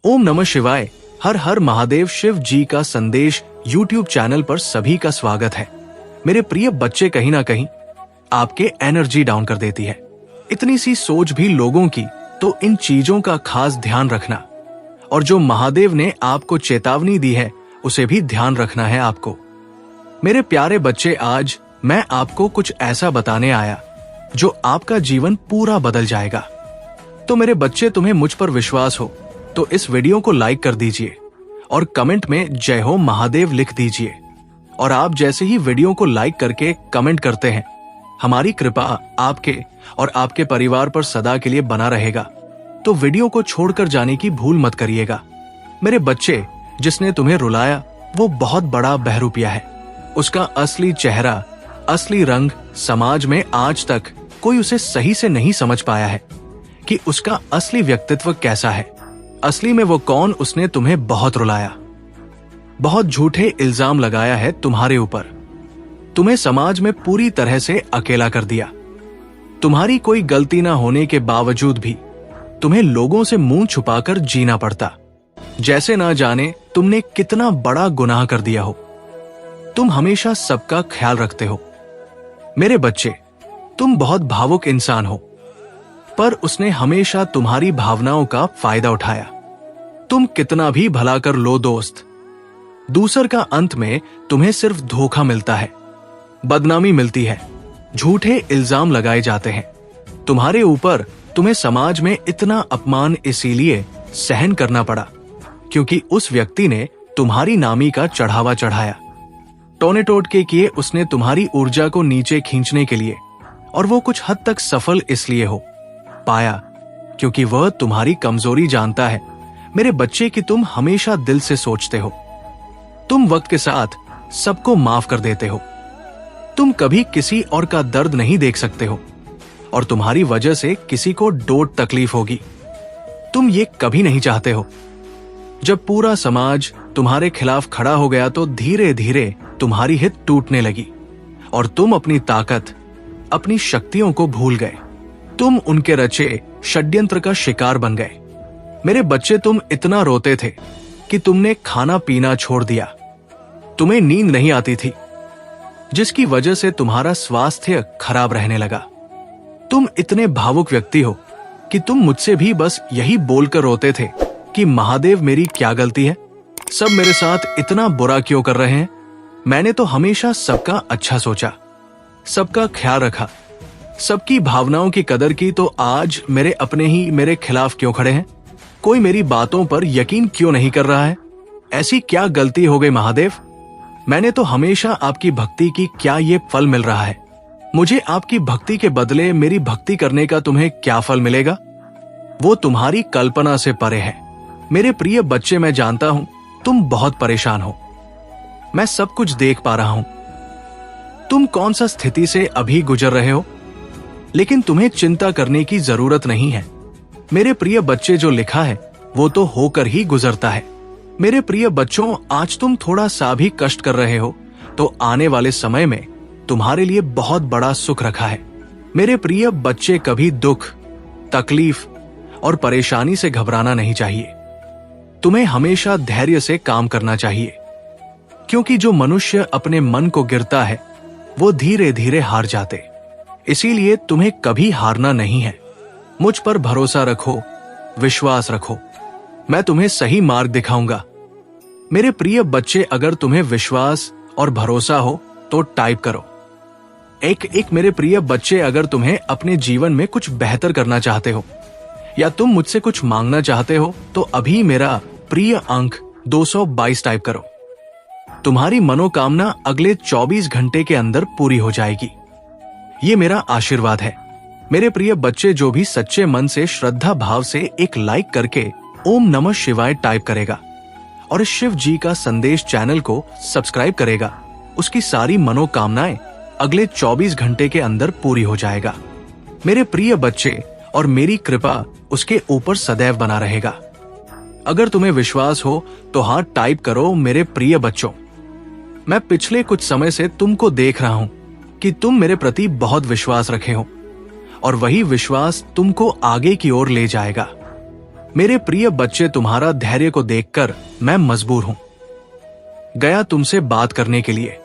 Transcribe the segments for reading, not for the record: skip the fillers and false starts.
ओम नमः शिवाय। हर हर महादेव। शिव जी का संदेश YouTube चैनल पर सभी का स्वागत है। मेरे प्रिय बच्चे, कहीं ना कहीं आपके एनर्जी डाउन कर देती है। इतनी सी सोच भी लोगों की, तो इन चीजों का खास ध्यान रखना। और जो महादेव ने आपको चेतावनी दी है उसे भी ध्यान रखना है आपको। मेरे प्यारे बच्चे, आज मैं आपको कुछ ऐसा बताने आया जो आपका जीवन पूरा बदल जाएगा। तो मेरे बच्चे, तुम्हें मुझ पर विश्वास हो तो इस वीडियो को लाइक कर दीजिए और कमेंट में जय हो महादेव लिख दीजिए। और आप जैसे ही वीडियो को लाइक करके कमेंट करते हैं, हमारी कृपा आपके और आपके परिवार पर सदा के लिए बना रहेगा। तो वीडियो को छोड़कर जाने की भूल मत करिएगा। मेरे बच्चे, जिसने तुम्हें रुलाया वो बहुत बड़ा बहरूपिया है। उसका असली चेहरा, असली रंग समाज में आज तक कोई उसे सही से नहीं समझ पाया है कि उसका असली व्यक्तित्व कैसा है। असली में वो कौन, उसने तुम्हें बहुत रुलाया, बहुत झूठे इल्जाम लगाया है तुम्हारे ऊपर, तुम्हें समाज में पूरी तरह से अकेला कर दिया। तुम्हारी कोई गलती ना होने के बावजूद भी तुम्हें लोगों से मुंह छुपाकर जीना पड़ता, जैसे ना जाने तुमने कितना बड़ा गुनाह कर दिया हो। तुम हमेशा सबका ख्याल रखते हो। मेरे बच्चे, तुम बहुत भावुक इंसान हो, पर उसने हमेशा तुम्हारी भावनाओं का फायदा उठाया। तुम कितना भी भला कर लो दोस्त, दूसर का अंत में तुम्हें सिर्फ धोखा मिलता है, बदनामी मिलती है, झूठे इल्जाम लगाए जाते हैं तुम्हारे ऊपर। तुम्हें समाज में इतना अपमान इसीलिए सहन करना पड़ा क्योंकि उस व्यक्ति ने तुम्हारी नामी का चढ़ावा चढ़ाया। टोने टोटके किए उसने तुम्हारी ऊर्जा को नीचे खींचने के लिए, और वो कुछ हद तक सफल इसलिए हो पाया क्योंकि वह तुम्हारी कमजोरी जानता है मेरे बच्चे कि तुम हमेशा दिल से सोचते हो। तुम वक्त के साथ सबको माफ कर देते हो। तुम कभी किसी और का दर्द नहीं देख सकते हो और तुम्हारी वजह से किसी को डोट तकलीफ होगी। तुम ये कभी नहीं चाहते हो। जब पूरा समाज तुम्हारे खिलाफ खड़ा हो गया तो धीरे धीरे तुम्हारी हित टूटने लगी और तुम अपनी ताकत, अपनी शक्तियों को भूल गए। तुम उनके रचे षड्यंत्र का शिकार बन गए। मेरे बच्चे, तुम इतना रोते थे कि तुमने खाना पीना छोड़ दिया। तुम्हें नींद नहीं आती थी, जिसकी वजह से तुम्हारा स्वास्थ्य खराब रहने लगा। तुम इतने भावुक व्यक्ति हो कि तुम मुझसे भी बस यही बोलकर रोते थे कि महादेव, मेरी क्या गलती है, सब मेरे साथ इतना बुरा क्यों कर रहे हैं। मैंने तो हमेशा सबका अच्छा सोचा, सबका ख्याल रखा, सबकी भावनाओं की कदर की, तो आज मेरे अपने ही मेरे खिलाफ क्यों खड़े हैं। कोई मेरी बातों पर यकीन क्यों नहीं कर रहा है। ऐसी क्या गलती हो गई महादेव। मैंने तो हमेशा आपकी भक्ति की, क्या ये फल मिल रहा है। मुझे आपकी भक्ति के बदले मेरी भक्ति करने का तुम्हें क्या फल मिलेगा, वो तुम्हारी कल्पना से परे है। मेरे प्रिय बच्चे, मैं जानता हूं तुम बहुत परेशान हो। मैं सब कुछ देख पा रहा हूं। तुम कौन सा स्थिति से अभी गुजर रहे हो, लेकिन तुम्हें चिंता करने की जरूरत नहीं है। मेरे प्रिय बच्चे, जो लिखा है वो तो होकर ही गुजरता है। मेरे प्रिय बच्चों, आज तुम थोड़ा सा भी कष्ट कर रहे हो तो आने वाले समय में तुम्हारे लिए बहुत बड़ा सुख रखा है। मेरे प्रिय बच्चे, कभी दुख, तकलीफ और परेशानी से घबराना नहीं चाहिए। तुम्हें हमेशा धैर्य से काम करना चाहिए, क्योंकि जो मनुष्य अपने मन को गिरता है वो धीरे धीरे हार जाते। इसीलिए तुम्हें कभी हारना नहीं है। मुझ पर भरोसा रखो, विश्वास रखो, मैं तुम्हें सही मार्ग दिखाऊंगा। मेरे प्रिय बच्चे, अगर तुम्हें विश्वास और भरोसा हो तो टाइप करो एक मेरे प्रिय बच्चे, अगर तुम्हें अपने जीवन में कुछ बेहतर करना चाहते हो या तुम मुझसे कुछ मांगना चाहते हो तो अभी मेरा प्रिय अंक 222 टाइप करो। तुम्हारी मनोकामना अगले 24 घंटे के अंदर पूरी हो जाएगी। ये मेरा आशीर्वाद है। मेरे प्रिय बच्चे, जो भी सच्चे मन से श्रद्धा भाव से एक लाइक करके ओम नमः शिवाय टाइप करेगा और इस शिव जी का संदेश चैनल को सब्सक्राइब करेगा, उसकी सारी मनोकामनाएं अगले 24 घंटे के अंदर पूरी हो जाएगा। मेरे प्रिय बच्चे, और मेरी कृपा उसके ऊपर सदैव बना रहेगा। अगर तुम्हें विश्वास हो तो हाँ टाइप करो मेरे प्रिय बच्चों। मैं पिछले कुछ समय से तुमको देख रहा हूं कि तुम मेरे प्रति बहुत विश्वास रखे हो और वही विश्वास तुमको आगे की ओर ले जाएगा। मेरे प्रिय बच्चे, तुम्हारा धैर्य को देखकर मैं मजबूर हूं गया तुमसे बात करने के लिए।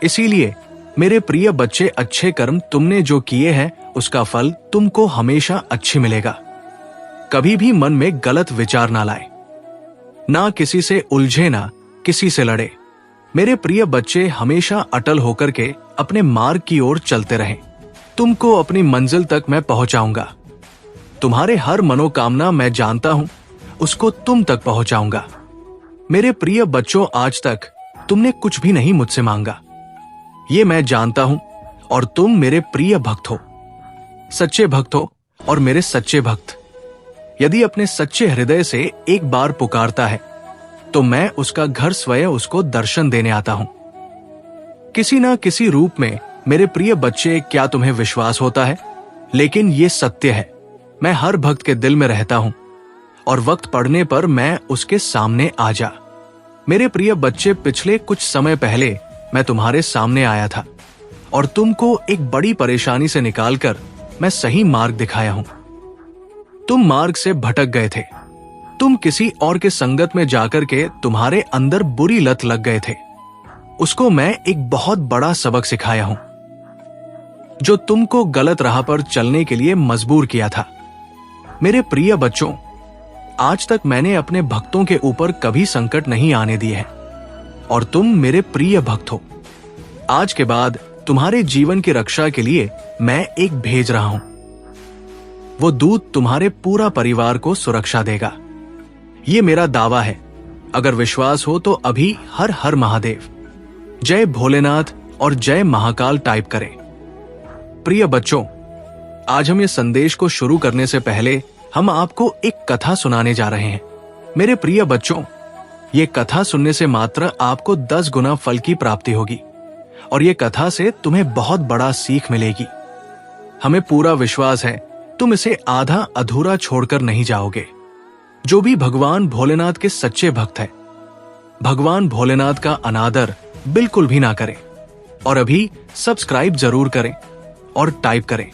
इसीलिए मेरे प्रिय बच्चे, अच्छे कर्म तुमने जो किए हैं उसका फल तुमको हमेशा अच्छी मिलेगा। कभी भी मन में गलत विचार ना लाए, ना किसी से उलझे, ना किसी से लड़े। मेरे प्रिय बच्चे, हमेशा अटल होकर के अपने मार्ग की ओर चलते रहें। तुमको अपनी मंजिल तक मैं पहुंचाऊंगा। तुम्हारे हर मनोकामना मैं जानता हूं, उसको तुम तक पहुंचाऊंगा। मेरे प्रिय बच्चों, आज तक तुमने कुछ भी नहीं मुझसे मांगा, ये मैं जानता हूं, और तुम मेरे प्रिय भक्त हो, सच्चे भक्त हो और मेरे सच्चे भक्त। यदि अपने सच्चे हृदय से एक बार पुकारता है तो मैं उसका घर स्वयं उसको दर्शन देने आता हूं, किसी ना किसी रूप में। मेरे प्रिय बच्चे, क्या तुम्हें विश्वास होता है? लेकिन ये सत्य है, मैं हर भक्त के दिल में रहता हूं और वक्त पड़ने पर मैं उसके सामने आ जा। मेरे प्रिय बच्चे, पिछले कुछ समय पहले मैं तुम्हारे सामने आया था और तुमको एक बड़ी परेशानी से निकालकर मैं सही मार्ग दिखाया हूं। तुम मार्ग से भटक गए थे, तुम किसी और के संगत में जाकर के तुम्हारे अंदर बुरी लत लग गए थे। उसको मैं एक बहुत बड़ा सबक सिखाया हूं, जो तुमको गलत राह पर चलने के लिए मजबूर किया था। मेरे प्रिय बच्चों, आज तक मैंने अपने भक्तों के ऊपर कभी संकट नहीं आने दिए हैं और तुम मेरे प्रिय भक्त हो। आज के बाद तुम्हारे जीवन की रक्षा के लिए मैं एक भेज रहा हूं। वो दूत तुम्हारे पूरा परिवार को सुरक्षा देगा, ये मेरा दावा है। अगर विश्वास हो तो अभी हर हर महादेव, जय भोलेनाथ और जय महाकाल टाइप करें। प्रिय बच्चों, आज हम ये संदेश को शुरू करने से पहले हम आपको एक कथा सुनाने जा रहे हैं। मेरे प्रिय बच्चों, ये कथा सुनने से मात्र आपको 10 गुना फल की प्राप्ति होगी और ये कथा से तुम्हें बहुत बड़ा सीख मिलेगी। हमें पूरा विश्वास है तुम इसे आधा अधूरा छोड़कर नहीं जाओगे। जो भी भगवान भोलेनाथ के सच्चे भक्त है, भगवान भोलेनाथ का अनादर बिल्कुल भी ना करें और अभी सब्सक्राइब जरूर करें और टाइप करें।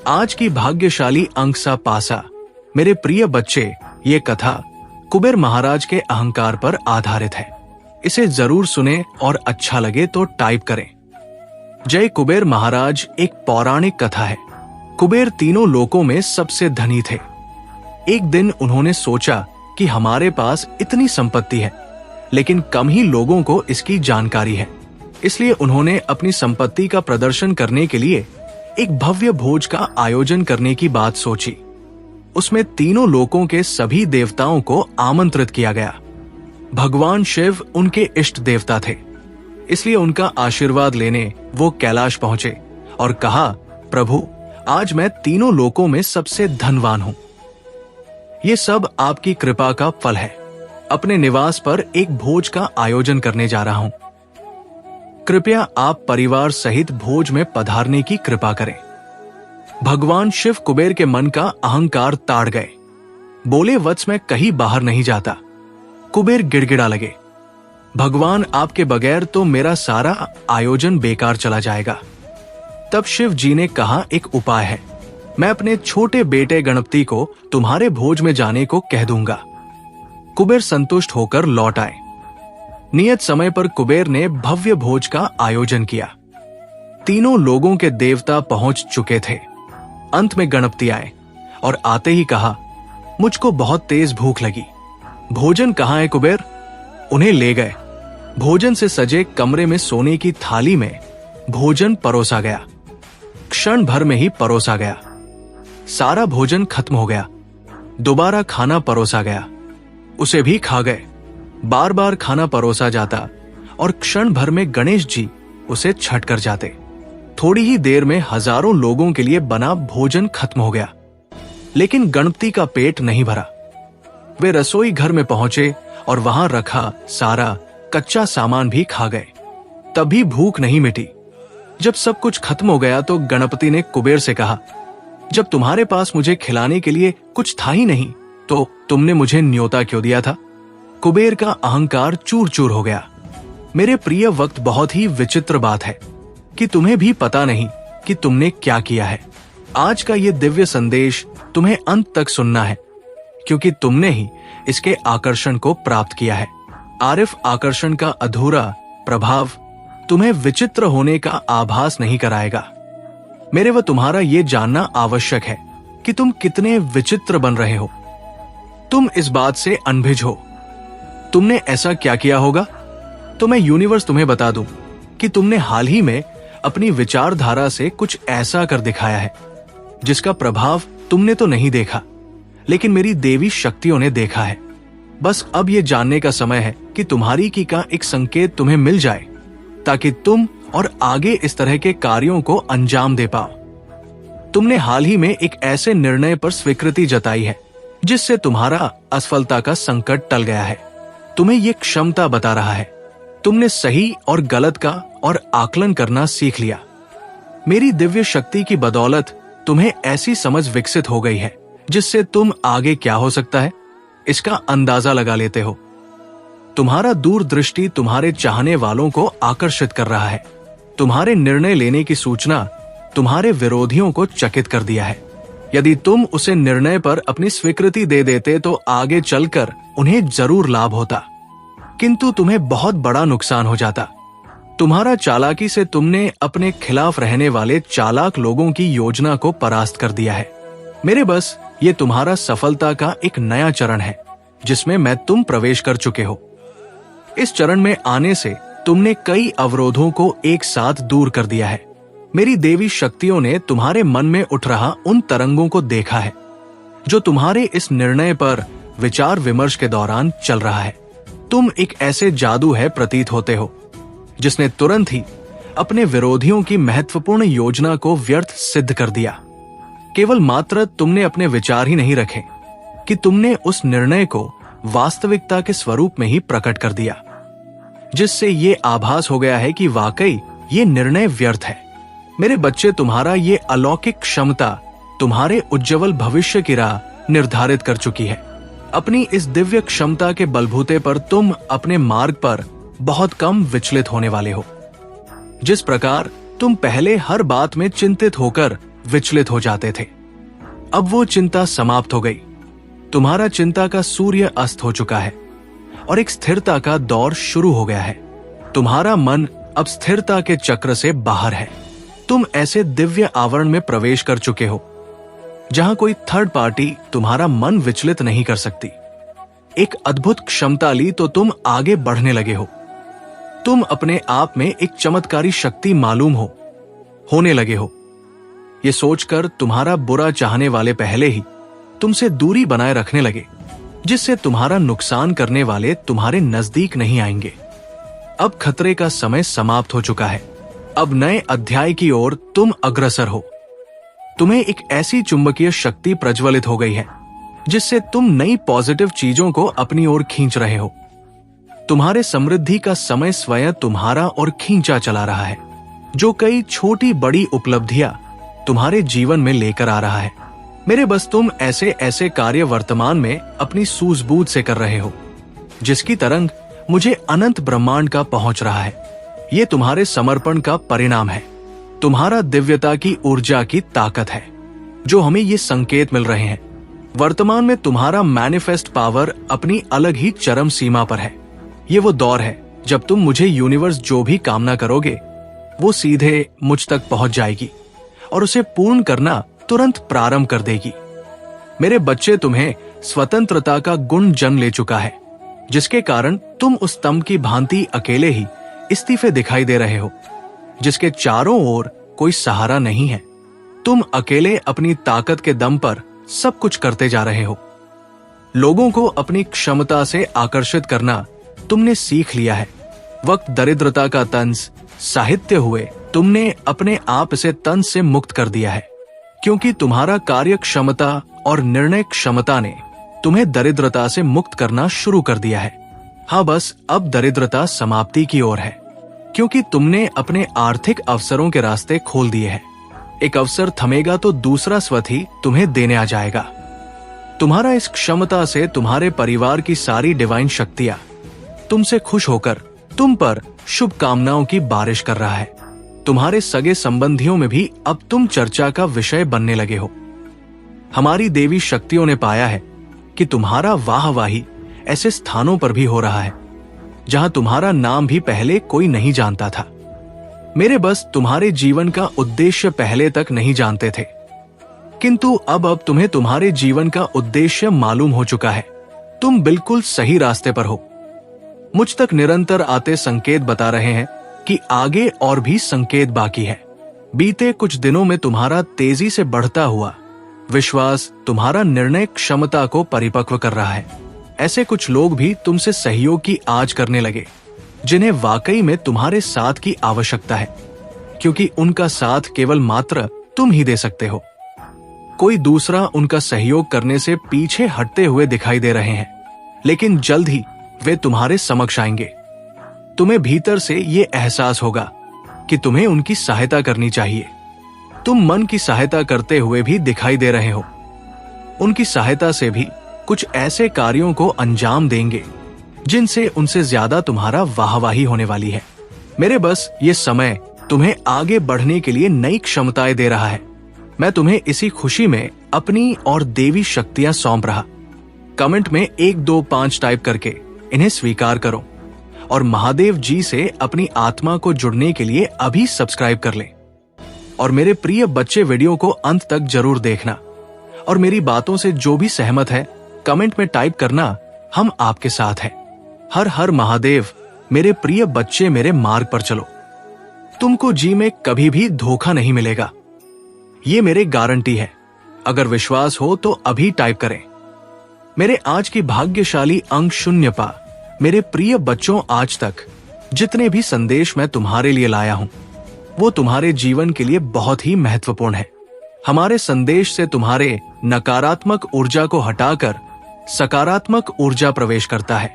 आज की भाग्यशाली अंक सा पासा। मेरे प्रिय बच्चे, ये कथा कुबेर महाराज के अहंकार पर आधारित है। इसे जरूर सुने और अच्छा लगे तो टाइप करें। जय कुबेर महाराज एक पौराणिक कथा है। कुबेर तीनों लोकों में सबसे धनी थे। एक दिन उन्होंने सोचा कि हमारे पास इतनी संपत्ति है, लेकिन कम ही लोगों को इसकी जानकारी है। इसलिए उन्होंने अपनी संपत्ति का प्रदर्शन करने के लिए एक भव्य भोज का आयोजन करने की बात सोची। उसमें तीनों लोकों के सभी देवताओं को आमंत्रित किया गया। भगवान शिव उनके इष्ट देवता थे, इसलिए उनका आशीर्वाद लेने वो कैलाश पहुंचे और कहा, प्रभु, आज मैं तीनों लोकों में सबसे धनवान हूं। ये सब आपकी कृपा का फल है। अपने निवास पर एक भोज का आयोजन करने जा रहा हूं। कृपया आप परिवार सहित भोज में पधारने की कृपा करें। भगवान शिव कुबेर के मन का अहंकार ताड़ गए। बोले, वत्स, मैं कहीं बाहर नहीं जाता। कुबेर गिड़गिड़ा लगे, भगवान, आपके बगैर तो मेरा सारा आयोजन बेकार चला जाएगा। तब शिव जी ने कहा, एक उपाय है। मैं अपने छोटे बेटे गणपति को तुम्हारे भोज में जाने को कह दूंगा। कुबेर संतुष्ट होकर लौट आए। नियत समय पर कुबेर ने भव्य भोज का आयोजन किया। तीनों लोगों के देवता पहुंच चुके थे। अंत में गणपति आए और आते ही कहा, मुझको बहुत तेज भूख लगी। भोजन कहाँ है कुबेर? उन्हें ले गए। भोजन से सजे कमरे में सोने की थाली में भोजन परोसा गया। क्षण भर में ही परोसा गया। सारा भोजन खत्म हो गया। दोबारा खाना परोसा गया, उसे भी खा गए। बार बार खाना परोसा जाता और क्षण भर में गणेश जी उसे छट कर जाते। थोड़ी ही देर में हजारों लोगों के लिए बना भोजन खत्म हो गया, लेकिन गणपति का पेट नहीं भरा। वे रसोई घर में पहुंचे और वहां रखा सारा कच्चा सामान भी खा गए, तभी भूख नहीं मिटी। जब सब कुछ खत्म हो गया तो गणपति ने कुबेर से कहा, जब तुम्हारे पास मुझे खिलाने के लिए कुछ था ही नहीं तो तुमने मुझे न्योता क्यों दिया था? कुबेर का अहंकार चूर चूर हो गया। मेरे प्रिय वक्त, बहुत ही विचित्र बात है कि तुम्हें भी पता नहीं कि तुमने क्या किया है। आज का ये दिव्य संदेश तुम्हें अंत तक सुनना है, क्योंकि तुमने ही इसके आकर्षण को प्राप्त किया है। आरिफ आकर्षण का अधूरा प्रभाव तुम्हें विचित्र होने का आभास नहीं कराएगा। मेरे व तुम्हारा ये जानना आवश्यक है कि तुम कितने विचित्र बन रहे हो। तुम इस बात से अनभिज हो। तुमने ऐसा क्या किया होगा तो मैं यूनिवर्स तुम्हें बता दूं कि तुमने हाल ही में अपनी विचारधारा से कुछ ऐसा कर दिखाया है जिसका प्रभाव तुमने तो नहीं देखा, लेकिन मेरी देवी शक्तियों ने देखा है। बस अब यह जानने का समय है कि तुम्हारी की का एक संकेत तुम्हें मिल जाए ताकि तुम और आगे इस तरह के कार्यों को अंजाम दे पाओ। तुमने हाल ही में एक ऐसे निर्णय पर स्वीकृति जताई है जिससे तुम्हारा असफलता का संकट टल गया है। तुम्हें यह क्षमता बता रहा है। तुमने सही और गलत का और आकलन करना सीख लिया। मेरी दिव्य शक्ति की बदौलत तुम्हें ऐसी समझ विकसित हो गई है जिससे तुम आगे क्या हो सकता है इसका अंदाजा लगा लेते हो। तुम्हारा दूरदृष्टि तुम्हारे चाहने वालों को आकर्षित कर रहा है। तुम्हारे निर्णय लेने की सूचना तुम्हारे विरोधियों को चकित कर दिया है। यदि तुम उसे निर्णय पर अपनी स्वीकृति दे देते तो आगे चलकर उन्हें जरूर लाभ होता, किंतु तुम्हें बहुत बड़ा नुकसान हो जाता। तुम्हारा चालाकी से तुमने अपने खिलाफ रहने वाले चालाक लोगों की योजना को परास्त कर दिया है। मेरे बस ये तुम्हारा सफलता का एक नया चरण है जिसमें मैं तुम प्रवेश कर चुके हो। इस चरण में आने से तुमने कई अवरोधों को एक साथ दूर कर दिया है। मेरी देवी शक्तियों ने तुम्हारे मन में उठ रहा उन तरंगों को देखा है जो तुम्हारे इस निर्णय पर विचार विमर्श के दौरान चल रहा है। तुम एक ऐसे जादू है प्रतीत होते हो जिसने तुरंत ही अपने विरोधियों की महत्वपूर्ण योजना को व्यर्थ सिद्ध कर दिया। केवल मात्र तुमने अपने विचार ही नहीं रखे कि तुमने उस निर्णय को वास्तविकता के स्वरूप में ही प्रकट कर दिया, जिससे ये आभास हो गया है कि वाकई ये निर्णय व्यर्थ है। मेरे बच्चे, तुम्हारा ये अलौकिक क्षमता तुम्हारे उज्जवल भविष्य की राह निर्धारित कर चुकी है। अपनी इस दिव्य क्षमता के बलबूते पर तुम अपने मार्ग पर बहुत कम विचलित होने वाले हो। जिस प्रकार तुम पहले हर बात में चिंतित होकर विचलित हो जाते थे, अब वो चिंता समाप्त हो गई। तुम्हारा चिंता का सूर्य अस्त हो चुका है और एक स्थिरता का दौर शुरू हो गया है। तुम्हारा मन अब स्थिरता के चक्र से बाहर है। तुम ऐसे दिव्य आवरण में प्रवेश कर चुके हो जहां कोई थर्ड पार्टी तुम्हारा मन विचलित नहीं कर सकती। एक अद्भुत क्षमता ली तो तुम आगे बढ़ने लगे हो। तुम अपने आप में एक चमत्कारी शक्ति मालूम होने लगे हो। ये सोचकर तुम्हारा बुरा चाहने वाले पहले ही तुमसे दूरी बनाए रखने लगे, जिससे तुम्हारा नुकसान करने वाले तुम्हारे नजदीक नहीं आएंगे। अब खतरे का समय समाप्त हो चुका है। अब नए अध्याय की ओर तुम अग्रसर हो। तुम्हें एक ऐसी चुंबकीय शक्ति प्रज्वलित हो गई है जिससे तुम नई पॉजिटिव चीजों को अपनी ओर खींच रहे हो। तुम्हारे समृद्धि का समय स्वयं तुम्हारा और खींचा चला रहा है, जो कई छोटी बड़ी उपलब्धियां तुम्हारे जीवन में लेकर आ रहा है। मेरे बस तुम ऐसे ऐसे कार्य वर्तमान में अपनी सूझबूझ से कर रहे हो जिसकी तरंग मुझे अनंत ब्रह्मांड का पहुंच रहा है। ये तुम्हारे समर्पण का परिणाम है। तुम्हारा दिव्यता की ऊर्जा की ताकत है जो हमें ये संकेत मिल रहे हैं। वर्तमान में तुम्हारा मैनिफेस्ट पावर अपनी अलग ही चरम सीमा पर है। ये वो दौर है जब तुम मुझे यूनिवर्स जो भी कामना करोगे वो सीधे मुझ तक पहुंच जाएगी और उसे पूर्ण करना तुरंत प्रारंभ कर देगी। मेरे बच्चे, तुम्हें स्वतंत्रता का गुण जन्म ले चुका है, जिसके कारण तुम उस स्तंभ की भांति अकेले ही इस्तीफे दिखाई दे रहे हो, जिसके चारों ओर कोई सहारा नहीं है। तुम अकेले अपनी ताकत के दम पर सब कुछ करते जा रहे हो। लोगों को अपनी क्षमता से आकर्षित करना तुमने सीख लिया है। वक्त दरिद्रता का तंज साहित्य हुए तुमने अपने आप इसे तंज से मुक्त कर दिया है, क्योंकि तुम्हारा कार्य क्षमता और निर्णय क्षमता ने तुम्हें दरिद्रता से मुक्त करना शुरू कर दिया है। हाँ, बस अब दरिद्रता समाप्ति की ओर है, क्योंकि तुमने अपने आर्थिक अवसरों के रास्ते खोल दिए हैं। एक अवसर थमेगा तो दूसरा स्वत ही तुम्हें देने आ जाएगा। तुम्हारा इस क्षमता से तुम्हारे परिवार की सारी डिवाइन शक्तियां तुमसे खुश होकर तुम पर शुभकामनाओं की बारिश कर रहा है। तुम्हारे सगे संबंधियों में भी अब तुम चर्चा का विषय बनने लगे हो। हमारी देवी शक्तियों ने पाया है कि तुम्हारा वाहवाही ऐसे स्थानों पर भी हो रहा है जहां तुम्हारा नाम भी पहले कोई नहीं जानता था। मेरे बस तुम्हारे जीवन का उद्देश्य पहले तक नहीं जानते थे, किंतु अब तुम्हें तुम्हारे जीवन का उद्देश्य मालूम हो चुका है। तुम बिल्कुल सही रास्ते पर हो। मुझ तक निरंतर आते संकेत बता रहे हैं कि आगे और भी संकेत बाकी है। बीते कुछ दिनों में तुम्हारा तेजी से बढ़ता हुआ विश्वास तुम्हारा निर्णय क्षमता को परिपक्व कर रहा है। ऐसे कुछ लोग भी तुमसे सहयोग की आस करने लगे जिन्हें वाकई में तुम्हारे साथ की आवश्यकता है, क्योंकि उनका साथ केवल मात्र तुम ही दे सकते हो। कोई दूसरा उनका सहयोग करने से पीछे हटते हुए दिखाई दे रहे हैं, लेकिन जल्द ही वे तुम्हारे समक्ष आएंगे। तुम्हें भीतर से ये एहसास होगा कि तुम्हें उनकी सहायता करनी चाहिए। तुम मन की सहायता करते हुए भी दिखाई दे रहे हो। उनकी सहायता से भी कुछ ऐसे कार्यों को अंजाम देंगे जिनसे उनसे ज्यादा तुम्हारा वाहवाही होने वाली है। मेरे बस ये समय तुम्हें आगे बढ़ने के लिए नई क्षमताएं दे रहा है। मैं तुम्हें इसी खुशी में अपनी और देवी शक्तियां सौंप रहा। कमेंट में 1 2 5 टाइप करके इन्हें स्वीकार करो और महादेव जी से अपनी आत्मा को जुड़ने के लिए अभी सब्सक्राइब कर लें। और मेरे प्रिय बच्चे, वीडियो को अंत तक जरूर देखना और मेरी बातों से जो भी सहमत है कमेंट में टाइप करना। हम आपके साथ हैं। हर हर महादेव। मेरे प्रिय बच्चे, मेरे मार्ग पर चलो। तुमको जी में कभी भी धोखा नहीं मिलेगा, ये मेरे गारंटी है। अगर विश्वास हो तो अभी टाइप करें। मेरे आज की भाग्यशाली अंक 0 पा। मेरे प्रिय बच्चों, आज तक जितने भी संदेश मैं तुम्हारे लिए लाया हूं वो तुम्हारे जीवन के लिए बहुत ही महत्वपूर्ण है। हमारे संदेश से तुम्हारे नकारात्मक ऊर्जा को हटाकर सकारात्मक ऊर्जा प्रवेश करता है।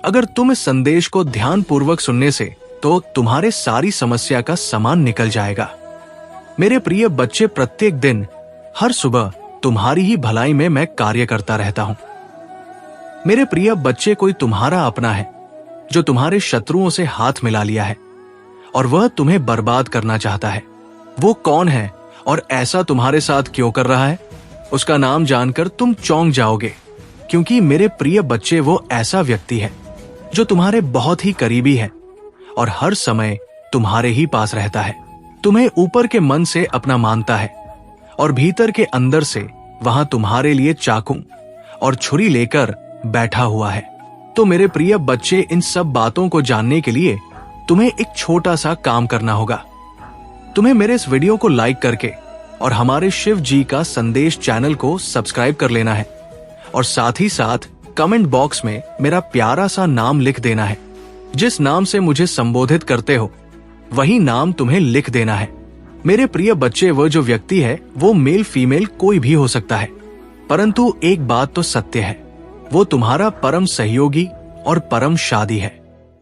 अगर तुम इस संदेश को ध्यान पूर्वक सुनने से तो तुम्हारे सारी समस्या का सामान निकल जाएगा। मेरे प्रिय बच्चे, प्रत्येक दिन हर सुबह तुम्हारी ही भलाई में मैं कार्य करता रहता हूं। मेरे प्रिय बच्चे, कोई तुम्हारा अपना है जो तुम्हारे शत्रुओं से हाथ मिला लिया है और वह तुम्हें बर्बाद करना चाहता है। वो कौन है और ऐसा तुम्हारे साथ क्यों कर रहा है, उसका नाम जानकर तुम चौंक जाओगे, क्योंकि मेरे प्रिय बच्चे, वो ऐसा व्यक्ति है जो तुम्हारे बहुत ही करीबी है और हर समय तुम्हारे ही पास रहता है। तुम्हें ऊपर के मन से अपना मानता है और भीतर के अंदर से वहां तुम्हारे लिए चाकू और छुरी लेकर बैठा हुआ है। तो मेरे प्रिय बच्चे, इन सब बातों को जानने के लिए तुम्हें एक छोटा सा काम करना होगा। तुम्हें मेरे इस वीडियो को लाइक करके और हमारे शिव जी का संदेश चैनल को सब्सक्राइब कर लेना है और साथ ही साथ कमेंट बॉक्स में मेरा प्यारा सा नाम लिख देना है। जिस नाम से मुझे संबोधित करते हो वही नाम तुम्हें लिख देना है। मेरे प्रिय बच्चे, वह जो व्यक्ति है वो मेल फीमेल कोई भी हो सकता है, परंतु एक बात तो सत्य है, वो तुम्हारा परम सहयोगी और परम शादी है।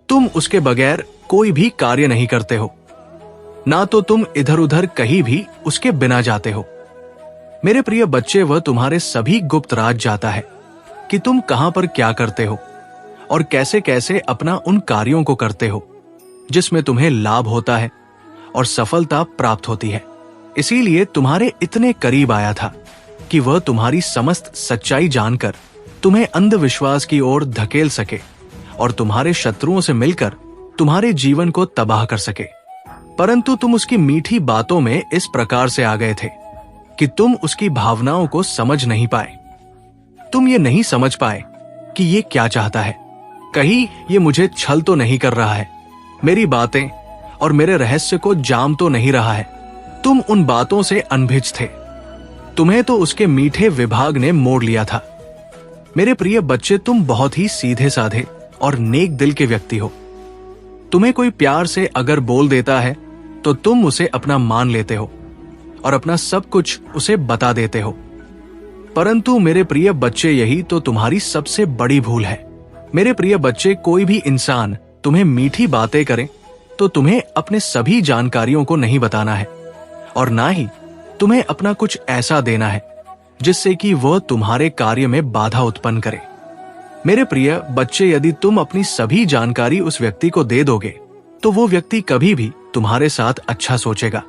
तुम उसके बगैर कोई भी कार्य नहीं करते हो, ना तो तुम इधर उधर कहीं भी उसके बिना जाते हो। मेरे प्रिय बच्चे, वह तुम्हारे सभी गुप्त राज जाता है कि तुम कहां पर क्या करते हो और कैसे कैसे अपना उन कार्यों को करते हो जिसमें तुम्हें लाभ होता है और सफलता प्राप्त होती है। इसीलिए तुम्हारे इतने करीब आया था कि वह तुम्हारी समस्त सच्चाई जानकर तुम्हें अंधविश्वास की ओर धकेल सके और तुम्हारे शत्रुओं से मिलकर तुम्हारे जीवन को तबाह कर सके। परंतु तुम उसकी मीठी बातों में इस प्रकार से आ गए थे कि तुम उसकी भावनाओं को समझ नहीं पाए। तुम ये नहीं समझ पाए कि ये क्या चाहता है। कहीं ये मुझे छल तो नहीं कर रहा है, मेरी बातें और मेरे रहस्य को जाम तो नहीं रहा है। तुम उन बातों से अनभिज थे। तुम्हें तो उसके मीठे विभाग ने मोड़ लिया था। मेरे प्रिय बच्चे, तुम बहुत ही सीधे साधे और नेक दिल के व्यक्ति हो। तुम्हें कोई प्यार से अगर बोल देता है तो तुम उसे अपना मान लेते हो और अपना सब कुछ उसे बता देते हो। परंतु मेरे प्रिय बच्चे, यही तो तुम्हारी सबसे बड़ी भूल है। मेरे प्रिय बच्चे, कोई भी इंसान तुम्हें मीठी बातें करे तो तुम्हें अपने सभी जानकारियों को नहीं बताना है और ना ही तुम्हें अपना कुछ ऐसा देना है जिससे कि वह तुम्हारे कार्य में बाधा उत्पन्न करे। मेरे प्रिय बच्चे, यदि तुम अपनी सभी जानकारी उस व्यक्ति को दे दोगे तो वो व्यक्ति कभी भी तुम्हारे साथ अच्छा सोचेगा,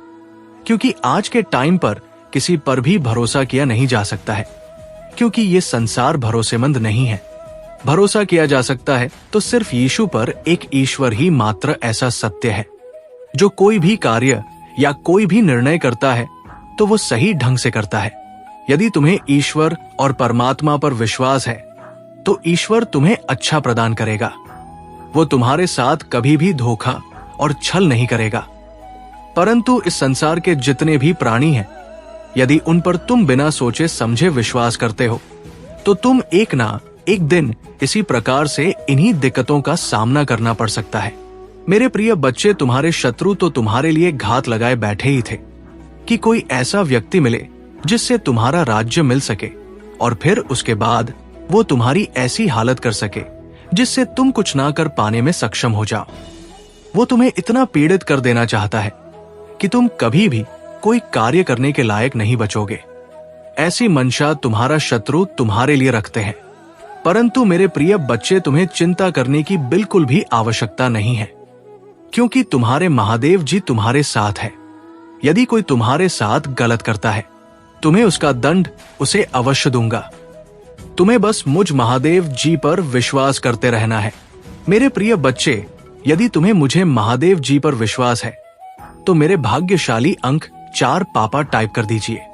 क्योंकि आज के टाइम पर किसी पर भी भरोसा किया नहीं जा सकता है, क्योंकि ये संसार भरोसेमंद नहीं है। भरोसा किया जा सकता है तो सिर्फ यीशु पर, एक ईश्वर ही मात्र ऐसा सत्य है जो कोई भी कार्य या कोई भी निर्णय करता है तो वो सही ढंग से करता है। यदि तुम्हें ईश्वर और परमात्मा पर विश्वास है तो ईश्वर तुम्हें अच्छा प्रदान करेगा। वो तुम्हारे साथ कभी भी धोखा और छल नहीं करेगा। परंतु इस संसार के जितने भी प्राणी हैं, यदि उन पर तुम बिना सोचे समझे विश्वास करते हो तो तुम एक ना एक दिन इसी प्रकार से इन्हीं दिक्कतों का सामना करना पड़ सकता है। मेरे प्रिय बच्चे, तुम्हारे शत्रु तो तुम्हारे लिए घात लगाए बैठे ही थे कि कोई ऐसा व्यक्ति मिले जिससे तुम्हारा राज्य मिल सके और फिर उसके बाद वो तुम्हारी ऐसी हालत कर सके जिससे तुम कुछ ना कर पाने में सक्षम हो जाओ। वो तुम्हें इतना पीड़ित कर देना चाहता है कि तुम कभी भी कोई कार्य करने के लायक नहीं बचोगे। ऐसी मंशा तुम्हारा शत्रु तुम्हारे लिए रखते हैं। परंतु मेरे प्रिय बच्चे, तुम्हें चिंता करने की बिल्कुल भी आवश्यकता नहीं है, क्योंकि तुम्हारे महादेव जी तुम्हारे साथ है। यदि कोई तुम्हारे साथ गलत करता है, तुम्हें उसका दंड उसे अवश्य दूंगा। तुम्हें बस मुझ महादेव जी पर विश्वास करते रहना है। मेरे प्रिय बच्चे, यदि तुम्हें मुझे महादेव जी पर विश्वास है तो मेरे भाग्यशाली अंक 4 पापा टाइप कर दीजिए।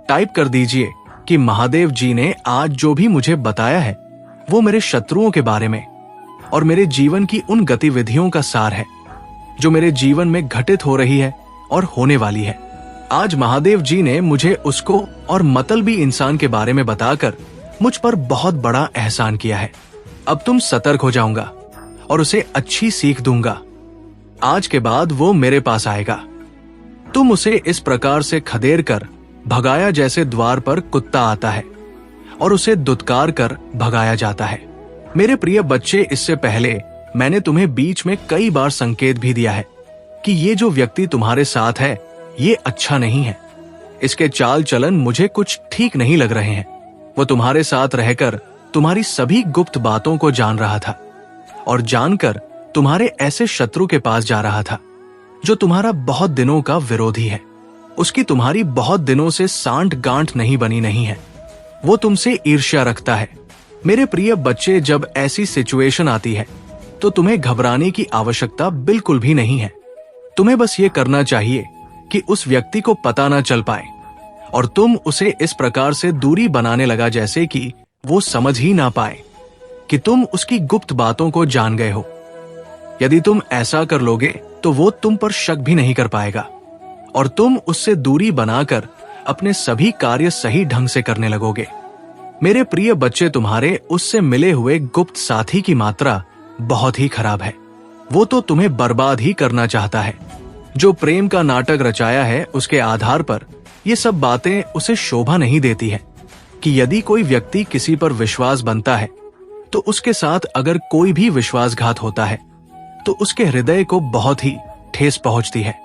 टाइप कर दीजिए कि महादेव जी ने आज जो भी मुझे बताया है वो मेरे शत्रुओं के बारे में और मेरे जीवन की उन गतिविधियों का सार है जो मेरे जीवन में घटित हो रही है और होने वाली है। आज महादेव जी ने मुझे उसको और मतलबी इंसान के बारे में बताकर मुझ पर बहुत बड़ा एहसान किया है। अब तुम सतर्क हो जाऊंगा और उसे अच्छी सीख दूंगा। आज के बाद वो मेरे पास आएगा। तुम उसे इस प्रकार से खदेड़ कर भगाया जैसे द्वार पर कुत्ता आता है और उसे दुत्कार कर भगाया जाता है। मेरे प्रिय बच्चे, इससे पहले मैंने तुम्हें बीच में कई बार संकेत भी दिया है कि ये जो व्यक्ति तुम्हारे साथ है ये अच्छा नहीं है। इसके चाल चलन मुझे कुछ ठीक नहीं लग रहे हैं। वो तुम्हारे साथ रहकर तुम्हारी सभी गुप्त बातों को जान रहा था और जानकर तुम्हारे ऐसे शत्रु के पास जा रहा था जो तुम्हारा बहुत दिनों का विरोधी है। उसकी तुम्हारी बहुत दिनों से सांठ गांठ नहीं बनी नहीं है। वो तुमसे ईर्ष्या रखता है। मेरे प्रिय बच्चे, जब ऐसी सिचुएशन आती है तो तुम्हें घबराने की आवश्यकता बिल्कुल भी नहीं है। तुम्हें बस ये करना चाहिए कि उस व्यक्ति को पता ना चल पाए और तुम उसे इस प्रकार से दूरी बनाने लगा जैसे कि वो समझ ही ना पाए कि तुम उसकी गुप्त बातों को जान गए हो। यदि तुम ऐसा कर लोगे तो वो तुम पर शक भी नहीं कर पाएगा और तुम उससे दूरी बनाकर अपने सभी कार्य सही ढंग से करने लगोगे। मेरे प्रिय बच्चे, तुम्हारे उससे मिले हुए गुप्त साथी की मात्रा बहुत ही खराब है। वो तो तुम्हें बर्बाद ही करना चाहता है। जो प्रेम का नाटक रचाया है उसके आधार पर ये सब बातें उसे शोभा नहीं देती है कि यदि कोई व्यक्ति किसी पर विश्वास बनता है तो उसके साथ अगर कोई भी विश्वासघात होता है तो उसके हृदय को बहुत ही ठेस पहुंचती है।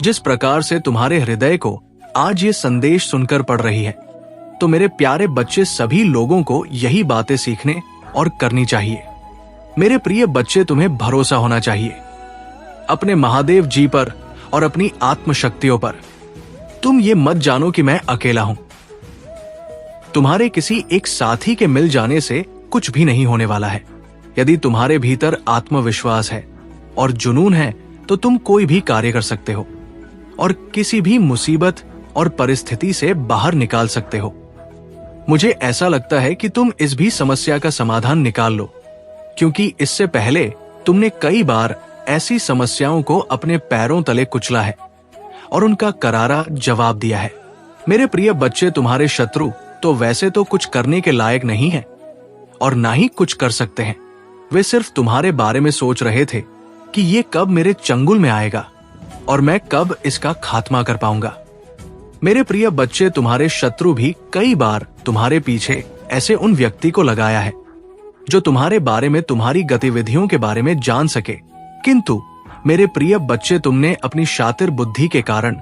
जिस प्रकार से तुम्हारे हृदय को आज ये संदेश सुनकर पड़ रही है, तो मेरे प्यारे बच्चे, सभी लोगों को यही बातें सीखने और करनी चाहिए। मेरे प्रिय बच्चे, तुम्हें भरोसा होना चाहिए अपने महादेव जी पर और अपनी आत्मशक्तियों पर। तुम ये मत जानो कि मैं अकेला हूं। तुम्हारे किसी एक साथी के मिल जाने से कुछ भी नहीं होने वाला है। यदि तुम्हारे भीतर आत्मविश्वास है और जुनून है तो तुम कोई भी कार्य कर सकते हो और किसी भी मुसीबत और परिस्थिति से बाहर निकाल सकते हो। मुझे ऐसा लगता है कि तुम इस भी समस्या का समाधान निकाल लो, क्योंकि इससे पहले तुमने कई बार ऐसी समस्याओं को अपने पैरों तले कुचला है और उनका करारा जवाब दिया है। मेरे प्रिय बच्चे, तुम्हारे शत्रु तो वैसे तो कुछ करने के लायक नहीं है और ना ही कुछ कर सकते हैं। वे सिर्फ तुम्हारे बारे में सोच रहे थे कि ये कब मेरे चंगुल में आएगा और मैं कब इसका खात्मा कर पाऊंगा। मेरे प्रिय बच्चे, तुम्हारे शत्रु भी कई बार तुम्हारे पीछे ऐसे उन व्यक्ति को लगाया है जो तुम्हारे बारे में, तुम्हारी गतिविधियों के बारे में जान सके, किंतु मेरे प्रिय बच्चे, तुमने अपनी शातिर बुद्धि के कारण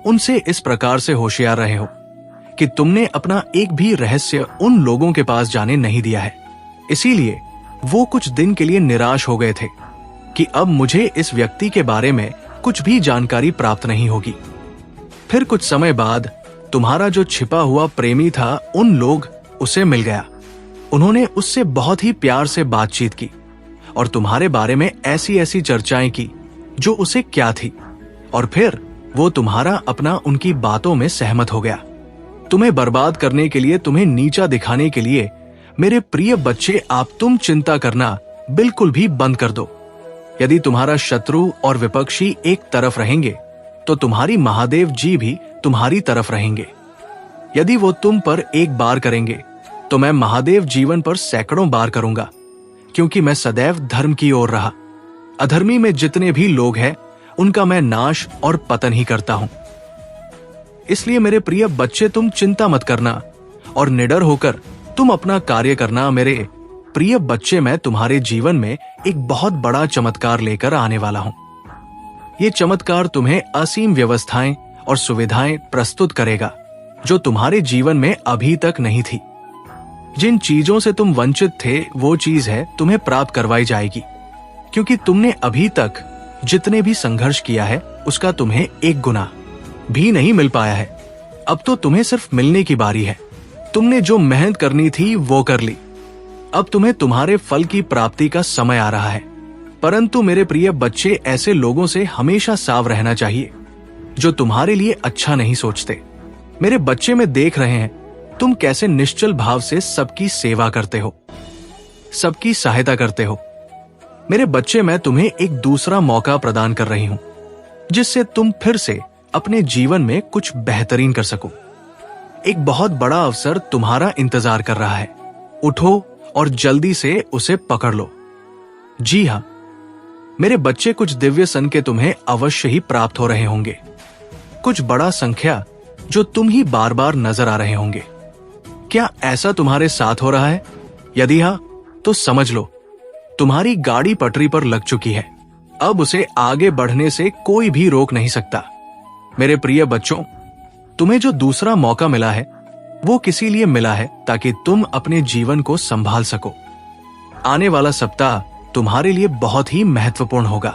उनसे इस प्रकार से होशियार रहे हो कि तुमने अपना एक भी रहस्य उन लोगों के पास जाने नहीं दिया है। इसीलिए वो कुछ दिन के लिए निराश हो गए थे कि अब मुझे इस व्यक्ति के बारे में कुछ भी जानकारी प्राप्त नहीं होगी। फिर कुछ समय बाद तुम्हारा जो छिपा हुआ प्रेमी था, उन लोग उसे मिल गया। उन्होंने उससे बहुत ही प्यार से बातचीत की और तुम्हारे बारे में ऐसी ऐसी चर्चाएं की जो उसे क्या थी, और फिर वो तुम्हारा अपना उनकी बातों में सहमत हो गया। तुम्हें बर्बाद करने के लिए, तुम्हें नीचा दिखाने के लिए मेरे प्रिय बच्चे, आप तुम चिंता करना बिल्कुल भी बंद कर दो। यदि तुम्हारा शत्रु और विपक्षी एक तरफ रहेंगे तो तुम्हारी महादेव जी भी तुम्हारी तरफ रहेंगे। यदि वो तुम पर एक बार करेंगे तो मैं महादेव जीवन पर सैकड़ों बार करूंगा, क्योंकि मैं सदैव धर्म की ओर रहा। अधर्मी में जितने भी लोग हैं उनका मैं नाश और पतन ही करता हूं। इसलिए मेरे प्रिय बच्चे, तुम चिंता मत करना और निडर होकर तुम अपना कार्य करना। मेरे प्रिय बच्चे, मैं तुम्हारे जीवन में एक बहुत बड़ा चमत्कार लेकर आने वाला हूं। ये चमत्कार तुम्हें असीम व्यवस्थाएं और सुविधाएं प्रस्तुत करेगा जो तुम्हारे जीवन में अभी तक नहीं थी। जिन चीजों से तुम वंचित थे वो चीज है तुम्हें प्राप्त करवाई जाएगी, क्योंकि तुमने अभी तक जितने भी संघर्ष किया है उसका तुम्हें एक गुना भी नहीं मिल पाया है। अब तो तुम्हें सिर्फ मिलने की बारी है। तुमने जो मेहनत करनी थी वो कर ली। अब तुम्हें तुम्हारे फल की प्राप्ति का समय आ रहा है। परंतु मेरे प्रिय बच्चे, ऐसे लोगों से हमेशा सावधान रहना चाहिए जो तुम्हारे लिए अच्छा नहीं सोचते। मेरे बच्चे, में देख रहे हैं तुम कैसे निश्चल भाव से सबकी सेवा करते हो, सबकी सहायता करते हो। मेरे बच्चे, मैं तुम्हें एक दूसरा मौका प्रदान कर रही हूं जिससे तुम फिर से अपने जीवन में कुछ बेहतरीन कर सको। एक बहुत बड़ा अवसर तुम्हारा इंतजार कर रहा है। उठो और जल्दी से उसे पकड़ लो। जी हां मेरे बच्चे, कुछ दिव्य संकेत तुम्हें अवश्य ही प्राप्त हो रहे होंगे। कुछ बड़ा संख्या जो तुम ही बार बार नजर आ रहे होंगे। क्या ऐसा तुम्हारे साथ हो रहा है? यदि हां तो समझ लो तुम्हारी गाड़ी पटरी पर लग चुकी है। अब उसे आगे बढ़ने से कोई भी रोक नहीं सकता। मेरे प्रिय बच्चों, तुम्हें जो दूसरा मौका मिला है वो किसी लिए मिला है ताकि तुम अपने जीवन को संभाल सको। आने वाला सप्ताह तुम्हारे लिए बहुत ही महत्वपूर्ण होगा।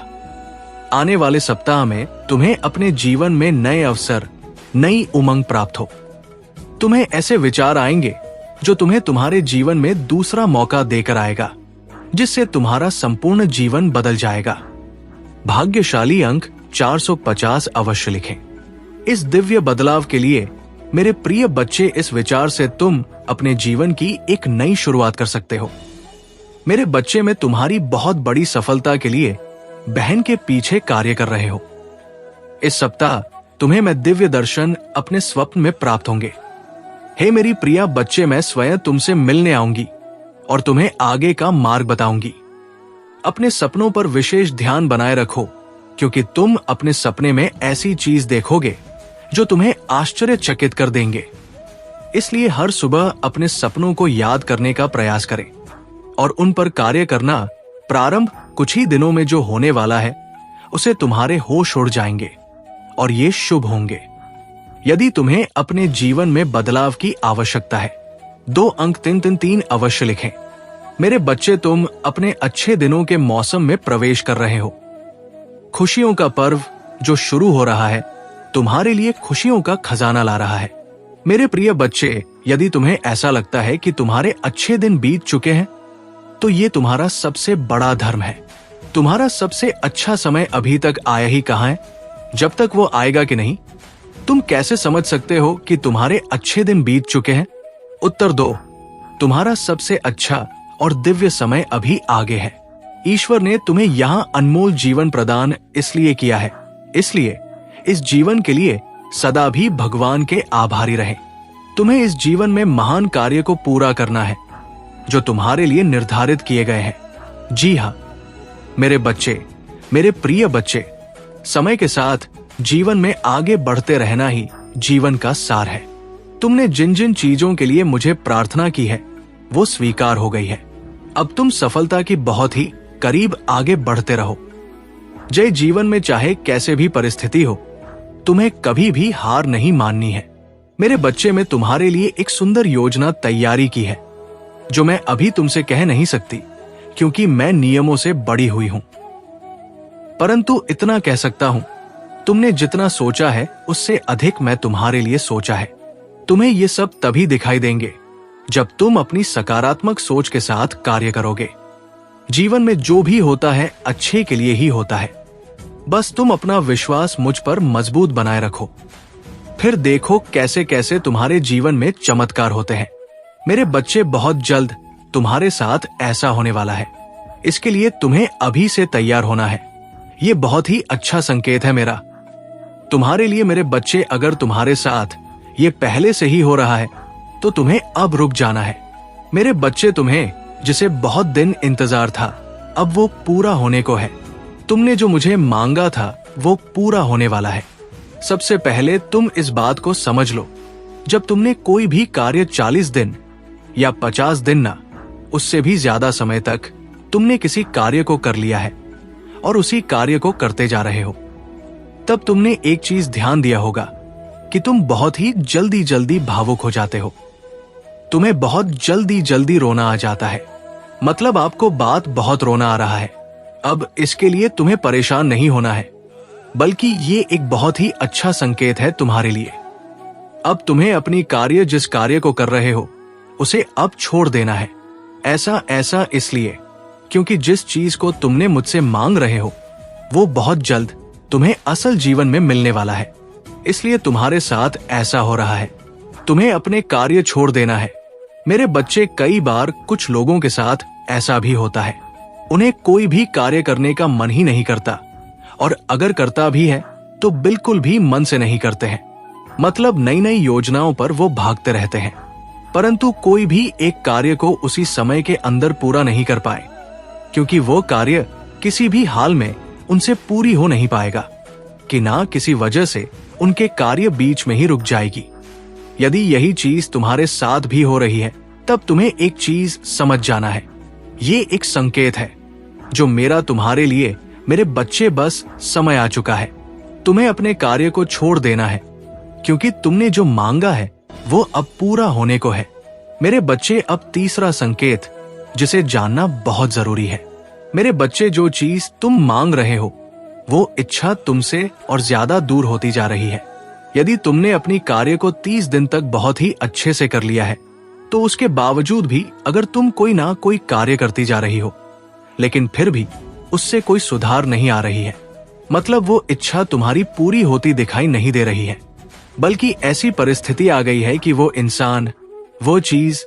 आने वाले सप्ताह में तुम्हें अपने जीवन में नए अवसर, नई उमंग प्राप्त हो। तुम्हें ऐसे विचार आएंगे जो तुम्हें तुम्हारे जीवन में दूसरा मौका देकर आएगा, जिससे तुम्हारा संपूर्ण जीवन बदल जाएगा। भाग्यशाली अंक 450 अवश्य लिखें। इस दिव्य बदलाव के लिए मेरे प्रिय बच्चे, इस विचार से तुम अपने जीवन की एक नई शुरुआत कर सकते हो। मेरे बच्चे, में तुम्हारी बहुत बड़ी सफलता के लिए बहन के पीछे कार्य कर रहे हो। इस सप्ताह तुम्हें मैं दिव्य दर्शन अपने स्वप्न में प्राप्त होंगे। हे मेरी प्रिया बच्चे, मैं स्वयं तुमसे मिलने आऊंगी और तुम्हें आगे का मार्ग बताऊंगी। अपने सपनों पर विशेष ध्यान बनाए रखो, क्योंकि तुम अपने सपने में ऐसी चीज देखोगे जो तुम्हें आश्चर्यचकित कर देंगे। इसलिए हर सुबह अपने सपनों को याद करने का प्रयास करें और उन पर कार्य करना। प्रारंभ कुछ ही दिनों में जो होने वाला है उसे तुम्हारे होश उड़ जाएंगे और ये शुभ होंगे। यदि तुम्हें अपने जीवन में बदलाव की आवश्यकता है, 2 अंक 333 अवश्य लिखें। मेरे बच्चे, तुम अपने अच्छे दिनों के मौसम में प्रवेश कर रहे हो। खुशियों का पर्व जो शुरू हो रहा है तुम्हारे लिए खुशियों का खजाना ला रहा है। मेरे प्रिय बच्चे, यदि तुम्हें ऐसा लगता है कि तुम्हारे अच्छे दिन बीत चुके हैं तो ये तुम्हारा सबसे बड़ा धर्म है। तुम्हारा सबसे अच्छा समय अभी तक आया ही कहां है। जब तक वो आएगा कि नहीं, तुम कैसे समझ सकते हो कि तुम्हारे अच्छे दिन बीत चुके हैं? उत्तर दो, तुम्हारा सबसे अच्छा और दिव्य समय अभी आगे है। ईश्वर ने तुम्हें यहां अनमोल जीवन प्रदान इसलिए किया है, इसलिए इस जीवन के लिए सदा भी भगवान के आभारी रहें। तुम्हें इस जीवन में महान कार्य को पूरा करना है जो तुम्हारे लिए निर्धारित किए गए हैं। जी हाँ मेरे बच्चे, मेरे प्रिय बच्चे, समय के साथ जीवन में आगे बढ़ते रहना ही जीवन का सार है। तुमने जिन जिन चीजों के लिए मुझे प्रार्थना की है वो स्वीकार हो गई है। अब तुम सफलता की बहुत ही करीब आगे बढ़ते रहो। जय जीवन में चाहे कैसे भी परिस्थिति हो, तुम्हें कभी भी हार नहीं माननी है। मेरे बच्चे, में तुम्हारे लिए एक सुंदर योजना तैयारी की है जो मैं अभी तुमसे कह नहीं सकती, क्योंकि मैं नियमों से बड़ी हुई हूं। परंतु इतना कह सकता हूं, तुमने जितना सोचा है उससे अधिक मैं तुम्हारे लिए सोचा है। तुम्हें ये सब तभी दिखाई देंगे जब तुम अपनी सकारात्मक सोच के साथ कार्य करोगे। जीवन में जो भी होता है अच्छे के लिए ही होता है। बस तुम अपना विश्वास मुझ पर मजबूत बनाए रखो, फिर देखो कैसे कैसे तुम्हारे जीवन में चमत्कार होते हैं। मेरे बच्चे, बहुत जल्द तुम्हारे साथ ऐसा होने वाला है। इसके लिए तुम्हें अभी से तैयार होना है। ये बहुत ही अच्छा संकेत है मेरा तुम्हारे लिए मेरे बच्चे। अगर तुम्हारे साथ ये पहले से ही हो रहा है तो तुम्हें अब रुक जाना है। मेरे बच्चे, तुम्हें जिसे बहुत दिन इंतजार था, अब वो पूरा होने को है। तुमने जो मुझे मांगा था वो पूरा होने वाला है। सबसे पहले तुम इस बात को समझ लो, जब तुमने कोई भी कार्य 40 दिन या 50 दिन ना, उससे भी ज्यादा समय तक तुमने किसी कार्य को कर लिया है और उसी कार्य को करते जा रहे हो, तब तुमने एक चीज ध्यान दिया होगा कि तुम बहुत ही जल्दी जल्दी भावुक हो जाते हो। तुम्हें बहुत जल्दी जल्दी रोना आ जाता है। मतलब आपको बात बहुत रोना आ रहा है। अब इसके लिए तुम्हें परेशान नहीं होना है, बल्कि ये एक बहुत ही अच्छा संकेत है तुम्हारे लिए। अब तुम्हें अपनी कार्य, जिस कार्य को कर रहे हो, उसे अब छोड़ देना है। ऐसा इसलिए क्योंकि जिस चीज को तुमने मुझसे मांग रहे हो वो बहुत जल्द तुम्हें असल जीवन में मिलने वाला है। इसलिए तुम्हारे साथ ऐसा हो रहा है। तुम्हें अपने कार्य छोड़ देना है। मेरे बच्चे, कई बार कुछ लोगों के साथ ऐसा भी होता है। उन्हें कोई भी कार्य करने का मन ही नहीं करता, और अगर करता भी है तो बिल्कुल भी मन से नहीं करते हैं। मतलब नई नई योजनाओं पर वो भागते रहते हैं, परंतु कोई भी एक कार्य को उसी समय के अंदर पूरा नहीं कर पाए, क्योंकि वो कार्य किसी भी हाल में उनसे पूरी हो नहीं पाएगा, कि ना किसी वजह से उनके कार्य बीच में ही रुक जाएगी। यदि यही चीज तुम्हारे साथ भी हो रही है, तब तुम्हें एक चीज समझ जाना है। ये एक संकेत है जो मेरा तुम्हारे लिए, मेरे बच्चे, बस समय आ चुका है। तुम्हें अपने कार्य को छोड़ देना है, क्योंकि तुमने जो मांगा है वो अब पूरा होने को है। मेरे बच्चे, अब तीसरा संकेत जिसे जानना बहुत जरूरी है। मेरे बच्चे, जो चीज तुम मांग रहे हो वो इच्छा तुमसे और ज्यादा दूर होती जा रही है। यदि तुमने अपनी कार्य को 30 दिन तक बहुत ही अच्छे से कर लिया है, तो उसके बावजूद भी अगर तुम कोई ना कोई कार्य करती जा रही हो, लेकिन फिर भी उससे कोई सुधार नहीं आ रही है, मतलब वो इच्छा तुम्हारी पूरी होती दिखाई नहीं दे रही है, बल्कि ऐसी परिस्थिति आ गई है कि वो इंसान, वो चीज,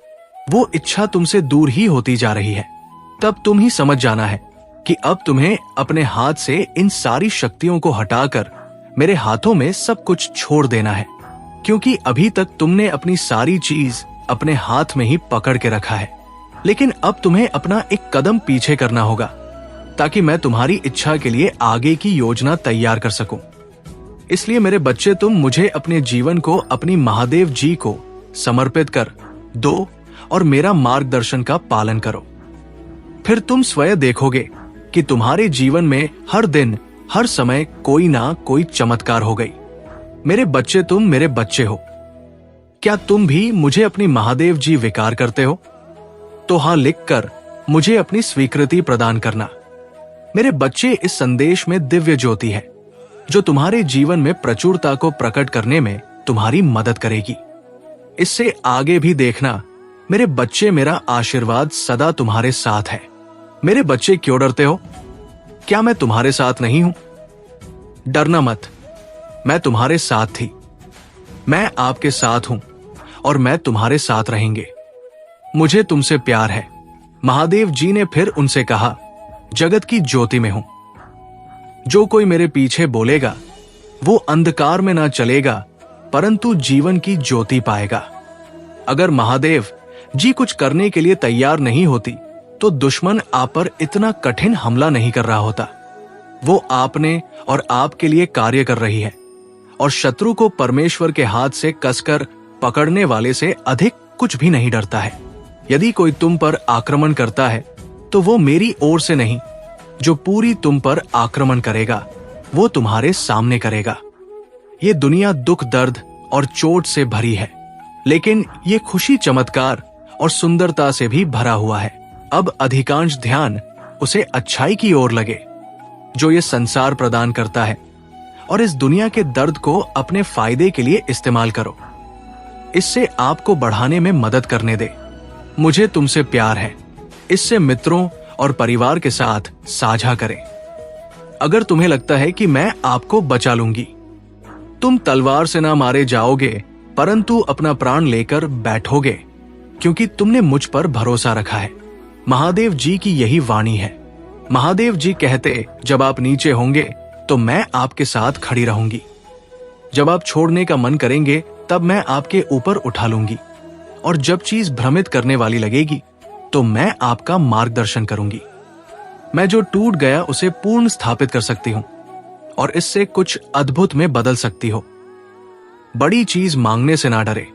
वो इच्छा तुमसे दूर ही होती जा रही है, तब तुम ही समझ जाना है कि अब तुम्हें अपने हाथ से इन सारी शक्तियों को हटाकर मेरे हाथों में सब कुछ छोड़ देना है। क्योंकि अभी तक तुमने अपनी सारी चीज अपने हाथ में ही पकड़ के रखा है, लेकिन अब तुम्हें अपना एक कदम पीछे करना होगा, ताकि मैं तुम्हारी इच्छा के लिए आगे की योजना तैयार कर सकूं। इसलिए मेरे बच्चे, तुम मुझे अपने जीवन को अपनी महादेव जी को समर्पित कर दो और मेरा मार्गदर्शन का पालन करो। फिर तुम स्वयं देखोगे कि तुम्हारे जीवन में हर दिन, हर समय कोई ना कोई चमत्कार हो गई। मेरे बच्चे, तुम मेरे बच्चे हो। क्या तुम भी मुझे अपनी महादेव जी विकार करते हो? तो हाँ लिखकर मुझे अपनी स्वीकृति प्रदान करना। मेरे बच्चे, इस संदेश में दिव्य ज्योति है जो तुम्हारे जीवन में प्रचुरता को प्रकट करने में तुम्हारी मदद करेगी। इससे आगे भी देखना मेरे बच्चे, मेरा आशीर्वाद सदा तुम्हारे साथ है। मेरे बच्चे, क्यों डरते हो? क्या मैं तुम्हारे साथ नहीं हूं? डरना मत, मैं तुम्हारे साथ थी, मैं आपके साथ हूं और मैं तुम्हारे साथ रहेंगे। मुझे तुमसे प्यार है। महादेव जी ने फिर उनसे कहा, जगत की ज्योति में हूं। जो कोई मेरे पीछे बोलेगा वो अंधकार में ना चलेगा, परंतु जीवन की ज्योति पाएगा। अगर महादेव जी कुछ करने के लिए तैयार नहीं होती तो दुश्मन आप पर इतना कठिन हमला नहीं कर रहा होता। वो आपने और आपके लिए कार्य कर रही है, और शत्रु को परमेश्वर के हाथ से कसकर पकड़ने वाले से अधिक कुछ भी नहीं डरता है। यदि कोई तुम पर आक्रमण करता है तो वो मेरी ओर से नहीं, जो पूरी तुम पर आक्रमण करेगा वो तुम्हारे सामने करेगा। ये दुनिया दुख, दर्द और चोट से भरी है, लेकिन ये खुशी, चमत्कार और सुंदरता से भी भरा हुआ है। अब अधिकांश ध्यान उसे अच्छाई की ओर लगे जो ये संसार प्रदान करता है, और इस दुनिया के दर्द को अपने फायदे के लिए इस्तेमाल करो। इससे आपको बढ़ाने में मदद करने दे। मुझे तुमसे प्यार है, इससे मित्रों और परिवार के साथ साझा करें। अगर तुम्हें लगता है कि मैं आपको बचा लूंगी, तुम तलवार से ना मारे जाओगे परंतु अपना प्राण लेकर बैठोगे, क्योंकि तुमने मुझ पर भरोसा रखा है। महादेव जी की यही वाणी है। महादेव जी कहते, जब आप नीचे होंगे तो मैं आपके साथ खड़ी रहूंगी। जब आप छोड़ने का मन करेंगे तब मैं आपके ऊपर उठा लूंगी, और जब चीज भ्रमित करने वाली लगेगी तो मैं आपका मार्गदर्शन करूंगी। मैं जो टूट गया उसे पूर्ण स्थापित कर सकती हूं और इससे कुछ अद्भुत में बदल सकती हो। बड़ी चीज मांगने से ना डरे।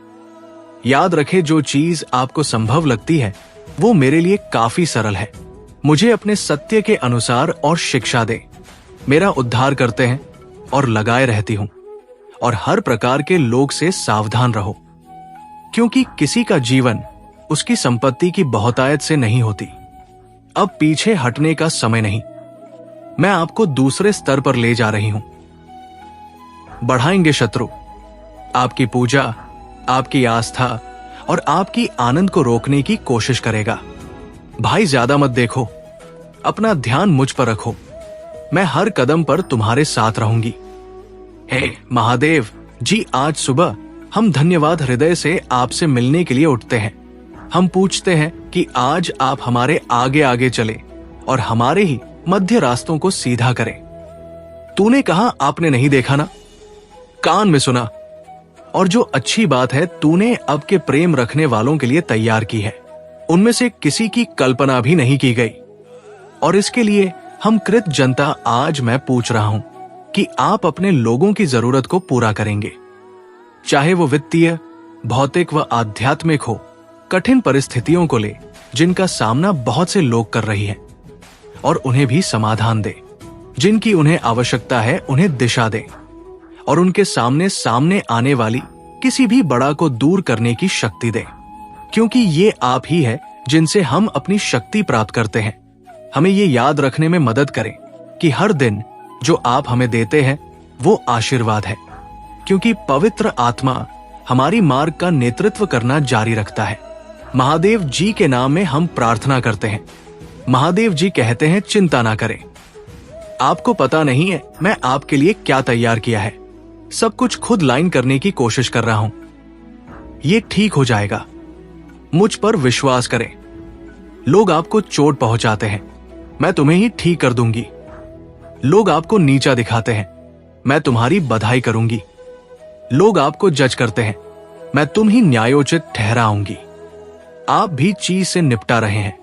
याद रखे, जो चीज आपको संभव लगती है वो मेरे लिए काफी सरल है। मुझे अपने सत्य के अनुसार और शिक्षा दे। मेरा उद्धार करते हैं और लगाए रहती हूं, और हर प्रकार के लोग से सावधान रहो, क्योंकि किसी का जीवन उसकी संपत्ति की बहुतायत से नहीं होती। अब पीछे हटने का समय नहीं। मैं आपको दूसरे स्तर पर ले जा रही हूं। बढ़ाएंगे शत्रु। आपकी पूजा, आपकी आस्था और आपकी आनंद को रोकने की कोशिश करेगा। भाई, ज्यादा मत देखो, अपना ध्यान मुझ पर रखो। मैं हर कदम पर तुम्हारे साथ रहूंगी। हे महादेव जी, आज सुबह हम धन्यवाद हृदय से आपसे मिलने के लिए उठते हैं। हम पूछते हैं कि आज आप हमारे आगे आगे चले और हमारे ही मध्य रास्तों को सीधा करें। तूने कहा आपने नहीं देखा ना, कान में सुना, और जो अच्छी बात है तूने अब के प्रेम रखने वालों के लिए तैयार की है, उनमें से किसी की कल्पना भी नहीं की गई। और इसके लिए हम कृत जनता आज मैं पूछ रहा हूं कि आप अपने लोगों की जरूरत को पूरा करेंगे, चाहे वो वित्तीय, भौतिक व आध्यात्मिक हो। कठिन परिस्थितियों को ले जिनका सामना बहुत से लोग कर रही हैं, और उन्हें भी समाधान दे। जिनकी उन्हें आवश्यकता है उन्हें दिशा दे, और उनके सामने आने वाली किसी भी बड़ा को दूर करने की शक्ति दे, क्योंकि ये आप ही है जिनसे हम अपनी शक्ति प्राप्त करते हैं। हमें ये याद रखने में मदद करें कि हर दिन जो आप हमें देते हैं वो आशीर्वाद है, क्योंकि पवित्र आत्मा हमारी मार्ग का नेतृत्व करना जारी रखता है। महादेव जी के नाम में हम प्रार्थना करते हैं। महादेव जी कहते हैं, चिंता ना करें। आपको पता नहीं है मैं आपके लिए क्या तैयार किया है। सब कुछ खुद लाइन करने की कोशिश कर रहा हूं। ये ठीक हो जाएगा, मुझ पर विश्वास करें। लोग आपको चोट पहुंचाते हैं, मैं तुम्हें ही ठीक कर दूंगी। लोग आपको नीचा दिखाते हैं, मैं तुम्हारी बधाई करूंगी। लोग आपको जज करते हैं, मैं तुम ही न्यायोचित ठहराऊंगी। आप भी चीज से निपटा रहे हैं,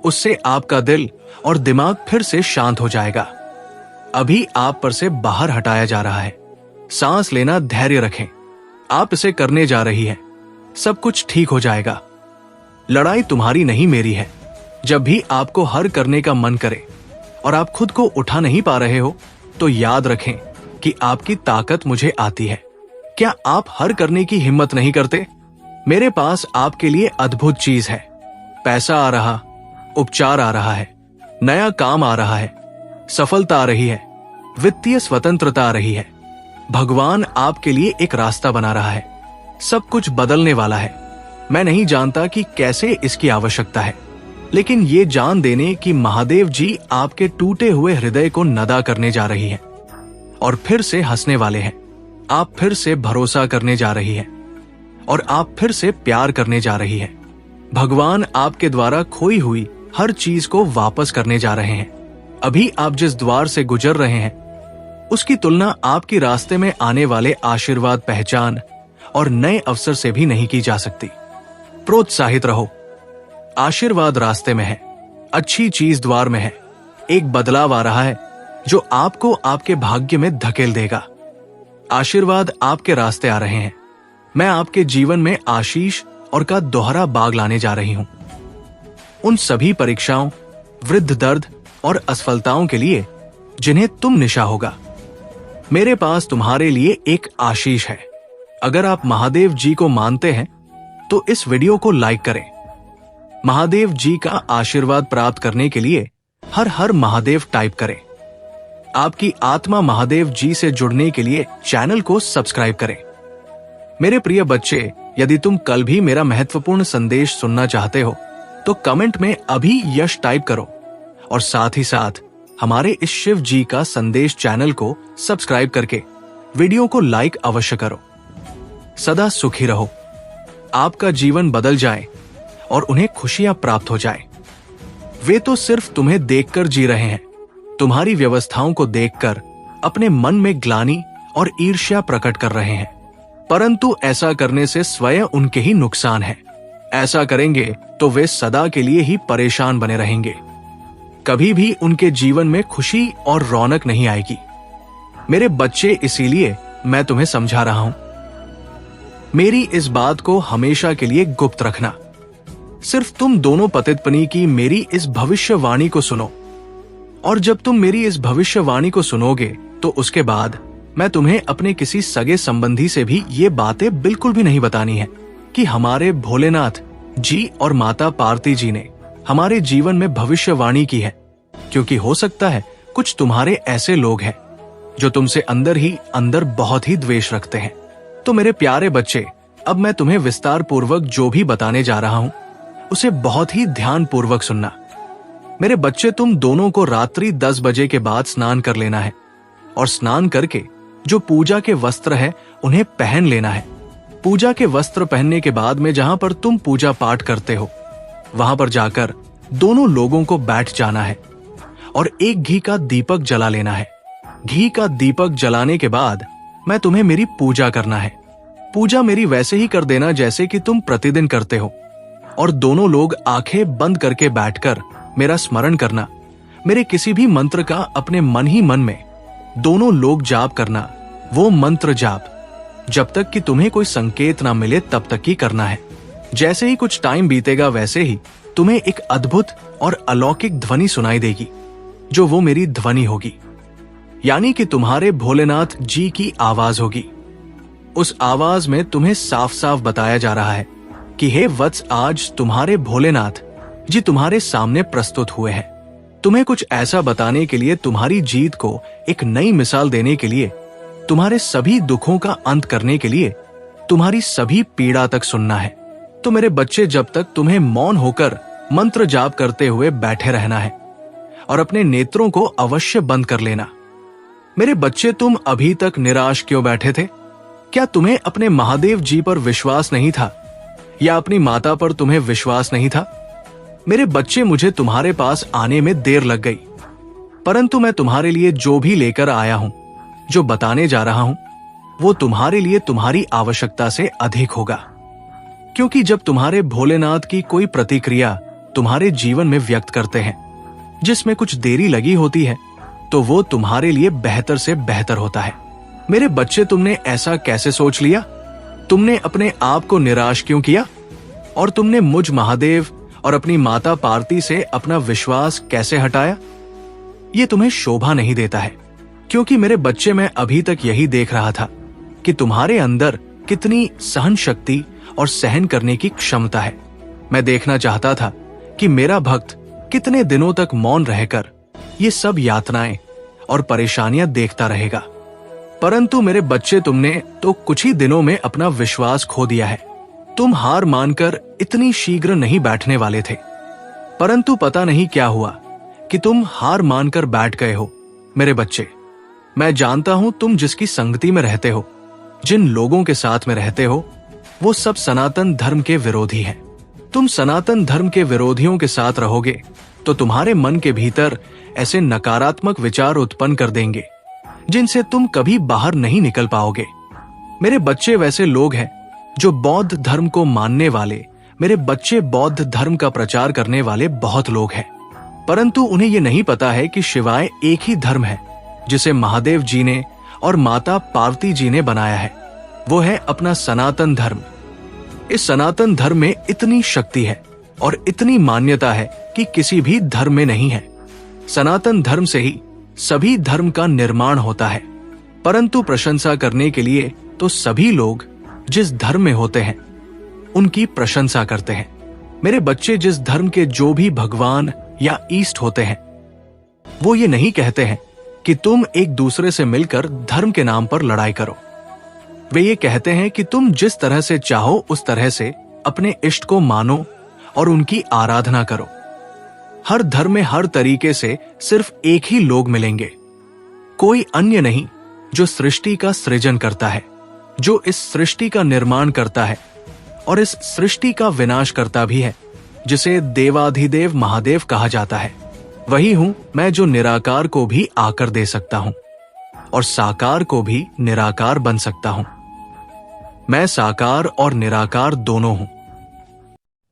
उससे आपका दिल और दिमाग फिर से शांत हो जाएगा। अभी आप पर से बाहर हटाया जा रहा है। सांस लेना, धैर्य रखें। आप इसे करने जा रही हैं, सब कुछ ठीक हो जाएगा। लड़ाई तुम्हारी नहीं मेरी है। जब भी आपको हर करने का मन करे और आप खुद को उठा नहीं पा रहे हो तो याद रखें कि आपकी ताकत मुझे आती है। क्या आप हर करने की हिम्मत नहीं करते? मेरे पास आपके लिए अद्भुत चीज है। पैसा आ रहा, उपचार आ रहा है, नया काम आ रहा है, सफलता आ रही है, वित्तीय स्वतंत्रता आ रही है। भगवान आपके लिए एक रास्ता बना रहा है। सब कुछ बदलने वाला है। मैं नहीं जानता कि कैसे इसकी आवश्यकता है, लेकिन ये जान देने कि महादेव जी आपके टूटे हुए हृदय को नदा करने जा रही है और फिर से हंसने वाले हैं। आप फिर से भरोसा करने जा रही है और आप फिर से प्यार करने जा रही है। भगवान आपके द्वारा खोई हुई हर चीज को वापस करने जा रहे हैं। अभी आप जिस द्वार से गुजर रहे हैं उसकी तुलना आपके रास्ते में आने वाले आशीर्वाद, पहचान और नए अवसर से भी नहीं की जा सकती। प्रोत्साहित रहो। आशीर्वाद रास्ते में है, अच्छी चीज द्वार में है। एक बदलाव आ रहा है जो आपको आपके भाग्य में धकेल देगा। आशीर्वाद आपके रास्ते आ रहे हैं। मैं आपके जीवन में आशीष और का दोहरा बाग लाने जा रही हूं। उन सभी परीक्षाओं, वृद्ध दर्द और असफलताओं के लिए जिन्हें तुम निशा होगा, मेरे पास तुम्हारे लिए एक आशीष है। अगर आप महादेव जी को मानते हैं तो इस वीडियो को लाइक करें। महादेव जी का आशीर्वाद प्राप्त करने के लिए हर हर महादेव टाइप करें। आपकी आत्मा महादेव जी से जुड़ने के लिए चैनल को सब्सक्राइब करें। मेरे प्रिय बच्चे, यदि तुम कल भी मेरा महत्वपूर्ण संदेश सुनना चाहते हो तो कमेंट में अभी यश टाइप करो और साथ ही साथ हमारे इस शिव जी का संदेश चैनल को सब्सक्राइब करके वीडियो को लाइक अवश्य करो। सदा सुखी रहो, आपका जीवन बदल जाए और उन्हें खुशियां प्राप्त हो जाए। वे तो सिर्फ तुम्हें देखकर जी रहे हैं, तुम्हारी व्यवस्थाओं को देखकर अपने मन में ग्लानि और ईर्ष्या प्रकट कर रहे हैं, परंतु ऐसा करने से स्वयं उनके ही नुकसान है। ऐसा करेंगे तो वे सदा के लिए ही परेशान बने रहेंगे, कभी भी उनके जीवन में खुशी और रौनक नहीं आएगी। मेरे बच्चे, इसीलिए मैं तुम्हें समझा रहा हूं। मेरी इस बात को हमेशा के लिए गुप्त रखना। सिर्फ तुम दोनों पतितपत्नी की मेरी इस भविष्यवाणी को सुनो, और जब तुम मेरी इस भविष्यवाणी को सुनोगे तो उसके बाद मैं तुम्हें अपने किसी सगे संबंधी से भी ये बातें बिल्कुल भी नहीं बतानी है कि हमारे भोलेनाथ जी और माता पार्वती जी ने हमारे जीवन में भविष्यवाणी की है, क्योंकि हो सकता है कुछ तुम्हारे ऐसे लोग हैं जो तुमसे अंदर ही अंदर बहुत ही द्वेष रखते हैं। तो मेरे प्यारे बच्चे, अब मैं तुम्हें विस्तार पूर्वक जो भी बताने जा रहा हूं उसे बहुत ही ध्यान पूर्वक सुनना। मेरे बच्चे, तुम दोनों को रात्रि 10 बजे के बाद स्नान कर लेना है और स्नान करके जो पूजा के वस्त्र है उन्हें पहन लेना है। पूजा के वस्त्र पहनने के बाद में जहां पर तुम पूजा पाठ करते हो वहां पर जाकर दोनों लोगों को बैठ जाना है और एक घी का दीपक जला लेना है। घी का दीपक जलाने के बाद मैं तुम्हें मेरी पूजा करना है। पूजा मेरी वैसे ही कर देना जैसे कि तुम प्रतिदिन करते हो, और दोनों लोग आंखें बंद करके बैठकर मेरा स्मरण करना। मेरे किसी भी मंत्र का अपने मन ही मन में दोनों लोग जाप करना। वो मंत्र जाप जब तक कि तुम्हें कोई संकेत ना मिले तब तक ही करना है। जैसे ही कुछ टाइम बीतेगा वैसे ही तुम्हें एक अद्भुत और अलौकिक ध्वनि सुनाई देगी, जो वो मेरी ध्वनि होगी, यानी कि तुम्हारे भोलेनाथ जी की आवाज होगी। उस आवाज में तुम्हें साफ साफ बताया जा रहा है कि हे वत्स, आज तुम्हारे भोलेनाथ जी तुम्हारे सामने प्रस्तुत हुए हैं। तुम्हें कुछ ऐसा बताने के लिए, तुम्हारी जीत को एक नई मिसाल देने के लिए, तुम्हारे सभी दुखों का अंत करने के लिए, तुम्हारी सभी पीड़ा तक सुनना है। तो मेरे बच्चे, जब तक तुम्हें मौन होकर मंत्र जाप करते हुए बैठे रहना है और अपने नेत्रों को अवश्य बंद कर लेना। मेरे बच्चे, तुम अभी तक निराश क्यों बैठे थे? क्या तुम्हें अपने महादेव जी पर विश्वास नहीं था, या अपनी माता पर तुम्हें विश्वास नहीं था? मेरे बच्चे, मुझे तुम्हारे पास आने में देर लग गई, परंतु मैं तुम्हारे लिए जो भी लेकर आया हूं, जो बताने जा रहा हूं, वो तुम्हारे लिए तुम्हारी आवश्यकता से अधिक होगा। क्योंकि जब तुम्हारे भोलेनाथ की कोई प्रतिक्रिया तुम्हारे जीवन में व्यक्त करते हैं जिसमें कुछ देरी लगी होती है, तो वो तुम्हारे लिए बेहतर से बेहतर होता है। मेरे बच्चे, तुमने ऐसा कैसे सोच लिया? तुमने अपने आप को निराश क्यों किया? और तुमने मुझ महादेव और अपनी माता पार्वती से अपना विश्वास कैसे हटाया? ये तुम्हें शोभा नहीं देता है। क्योंकि मेरे बच्चे, मैं अभी तक यही देख रहा था कि तुम्हारे अंदर कितनी सहन शक्ति और सहन करने की क्षमता है। मैं देखना चाहता था कि मेरा भक्त कितने दिनों तक मौन रहकर ये सब यातनाएं और परेशानियां देखता रहेगा। परंतु मेरे बच्चे, तुमने तो कुछ ही दिनों में अपना विश्वास खो दिया है। तुम हार मानकर इतनी शीघ्र नहीं बैठने वाले थे, परंतु पता नहीं क्या हुआ कि तुम हार मानकर बैठ गए हो। मेरे बच्चे, मैं जानता हूं तुम जिसकी संगति में रहते हो, जिन लोगों के साथ में रहते हो, वो सब सनातन धर्म के विरोधी हैं। तुम सनातन धर्म के विरोधियों के साथ रहोगे तो तुम्हारे मन के भीतर ऐसे नकारात्मक विचार उत्पन्न कर देंगे जिनसे तुम कभी बाहर नहीं निकल पाओगे। मेरे बच्चे, वैसे लोग हैं जो बौद्ध धर्म को मानने वाले, मेरे बच्चे, बौद्ध धर्म का प्रचार करने वाले बहुत लोग हैं, परंतु उन्हें ये नहीं पता है कि शिवाय एक ही धर्म है जिसे महादेव जी ने और माता पार्वती जी ने बनाया है। वो है अपना सनातन धर्म। इस सनातन धर्म में इतनी शक्ति है और इतनी मान्यता है कि किसी भी धर्म में नहीं है। सनातन धर्म से ही सभी धर्म का निर्माण होता है, परंतु प्रशंसा करने के लिए तो सभी लोग जिस धर्म में होते हैं उनकी प्रशंसा करते हैं। मेरे बच्चे, जिस धर्म के जो भी भगवान या ईष्ट होते हैं, वो ये नहीं कहते हैं कि तुम एक दूसरे से मिलकर धर्म के नाम पर लड़ाई करो। वे ये कहते हैं कि तुम जिस तरह से चाहो उस तरह से अपने इष्ट को मानो और उनकी आराधना करो। हर धर्म में हर तरीके से सिर्फ एक ही लोग मिलेंगे, कोई अन्य नहीं, जो सृष्टि का सृजन करता है, जो इस सृष्टि का निर्माण करता है और इस सृष्टि का विनाश करता भी है, जिसे देवाधिदेव महादेव कहा जाता है। वही हूं मैं जो निराकार को भी आकर दे सकता हूं और साकार को भी निराकार बन सकता हूं। मैं साकार और निराकार दोनों हूं।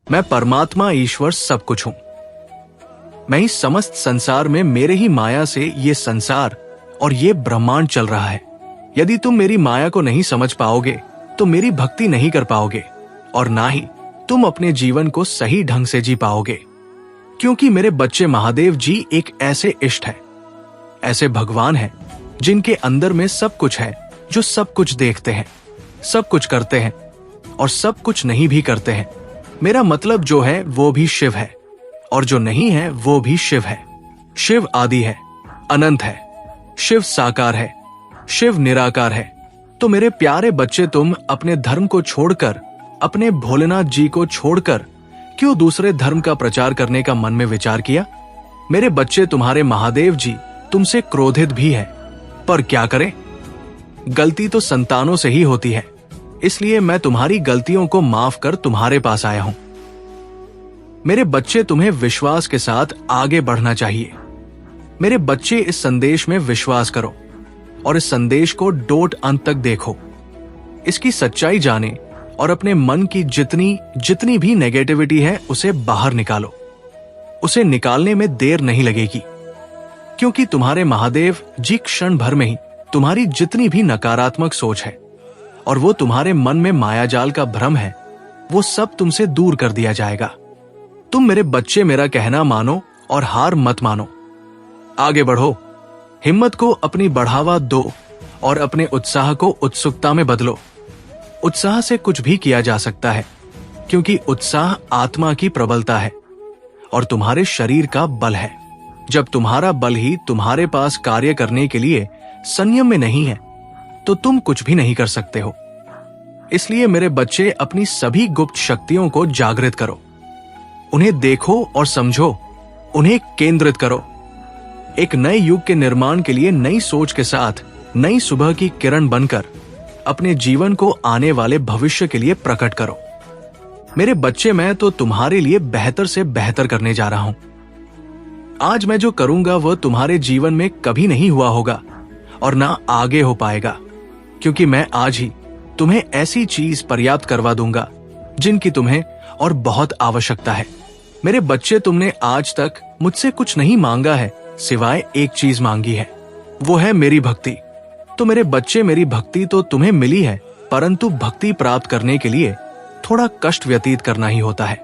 मैं परमात्मा ईश्वर सब कुछ हूं। मैं इस समस्त संसार में मेरे ही माया से ये संसार और ये ब्रह्मांड चल रहा है। यदि तुम मेरी माया को नहीं समझ पाओगे तो मेरी भक्ति नहीं कर पाओगे और ना ही तुम अपने जीवन को सही ढंग से जी पाओगे। क्योंकि मेरे बच्चे महादेव जी एक ऐसे इष्ट है, ऐसे भगवान हैं जिनके अंदर में सब कुछ है, जो सब कुछ देखते हैं, सब कुछ करते हैं और सब कुछ नहीं भी करते हैं। मेरा मतलब जो है वो भी शिव है और जो नहीं है वो भी शिव है। शिव आदि है, अनंत है, शिव साकार है, शिव निराकार है। तो मेरे प्यारे बच्चे, तुम अपने धर्म को छोड़कर, अपने भोलेनाथ जी को छोड़कर क्यों दूसरे धर्म का प्रचार करने का मन में विचार किया? मेरे बच्चे, तुम्हारे महादेव जी तुमसे क्रोधित भी है, पर क्या करें? गलती तो संतानों से ही होती है, इसलिए मैं तुम्हारी गलतियों को माफ कर तुम्हारे पास आया हूं। मेरे बच्चे, तुम्हें विश्वास के साथ आगे बढ़ना चाहिए। मेरे बच्चे, इस संदेश में विश्वास करो और इस संदेश को डोट अंत तक देखो। इसकी सच्चाई जाने और अपने मन की जितनी भी नेगेटिविटी है उसे बाहर निकालो। उसे निकालने में देर नहीं लगेगी, क्योंकि तुम्हारे महादेव जी क्षण भर में ही तुम्हारी जितनी भी नकारात्मक सोच है और वो तुम्हारे मन में मायाजाल का भ्रम है, वो सब तुमसे दूर कर दिया जाएगा। तुम मेरे बच्चे मेरा कहना मानो और हार मत मानो। आगे बढ़ो, हिम्मत को अपनी बढ़ावा दो और अपने उत्साह को उत्सुकता में बदलो। उत्साह से कुछ भी किया जा सकता है, क्योंकि उत्साह आत्मा की प्रबलता है और तुम्हारे शरीर का बल है। जब तुम्हारा बल ही तुम्हारे पास कार्य करने के लिए संयम में नहीं है, तो तुम कुछ भी नहीं कर सकते हो। इसलिए मेरे बच्चे, अपनी सभी गुप्त शक्तियों को जागृत करो, उन्हें देखो और समझो, उन्हें केंद्रित करो। एक नए युग के निर्माण के लिए नई सोच के साथ नई सुबह की किरण बनकर अपने जीवन को आने वाले भविष्य के लिए प्रकट करो। मेरे बच्चे, मैं तो तुम्हारे लिए बेहतर से बेहतर करने जा रहा हूं। आज मैं जो करूंगा वह तुम्हारे जीवन में कभी नहीं हुआ होगा और ना आगे हो पाएगा, क्योंकि मैं आज ही तुम्हें ऐसी चीज पर्याप्त करवा दूंगा जिनकी तुम्हें और बहुत आवश्यकता है। मेरे बच्चे, तुमने आज तक मुझसे कुछ नहीं मांगा है, सिवाय एक चीज मांगी है, वो है मेरी भक्ति। तो मेरे बच्चे, मेरी भक्ति तो तुम्हें मिली है, परंतु भक्ति प्राप्त करने के लिए थोड़ा कष्ट व्यतीत करना ही होता है।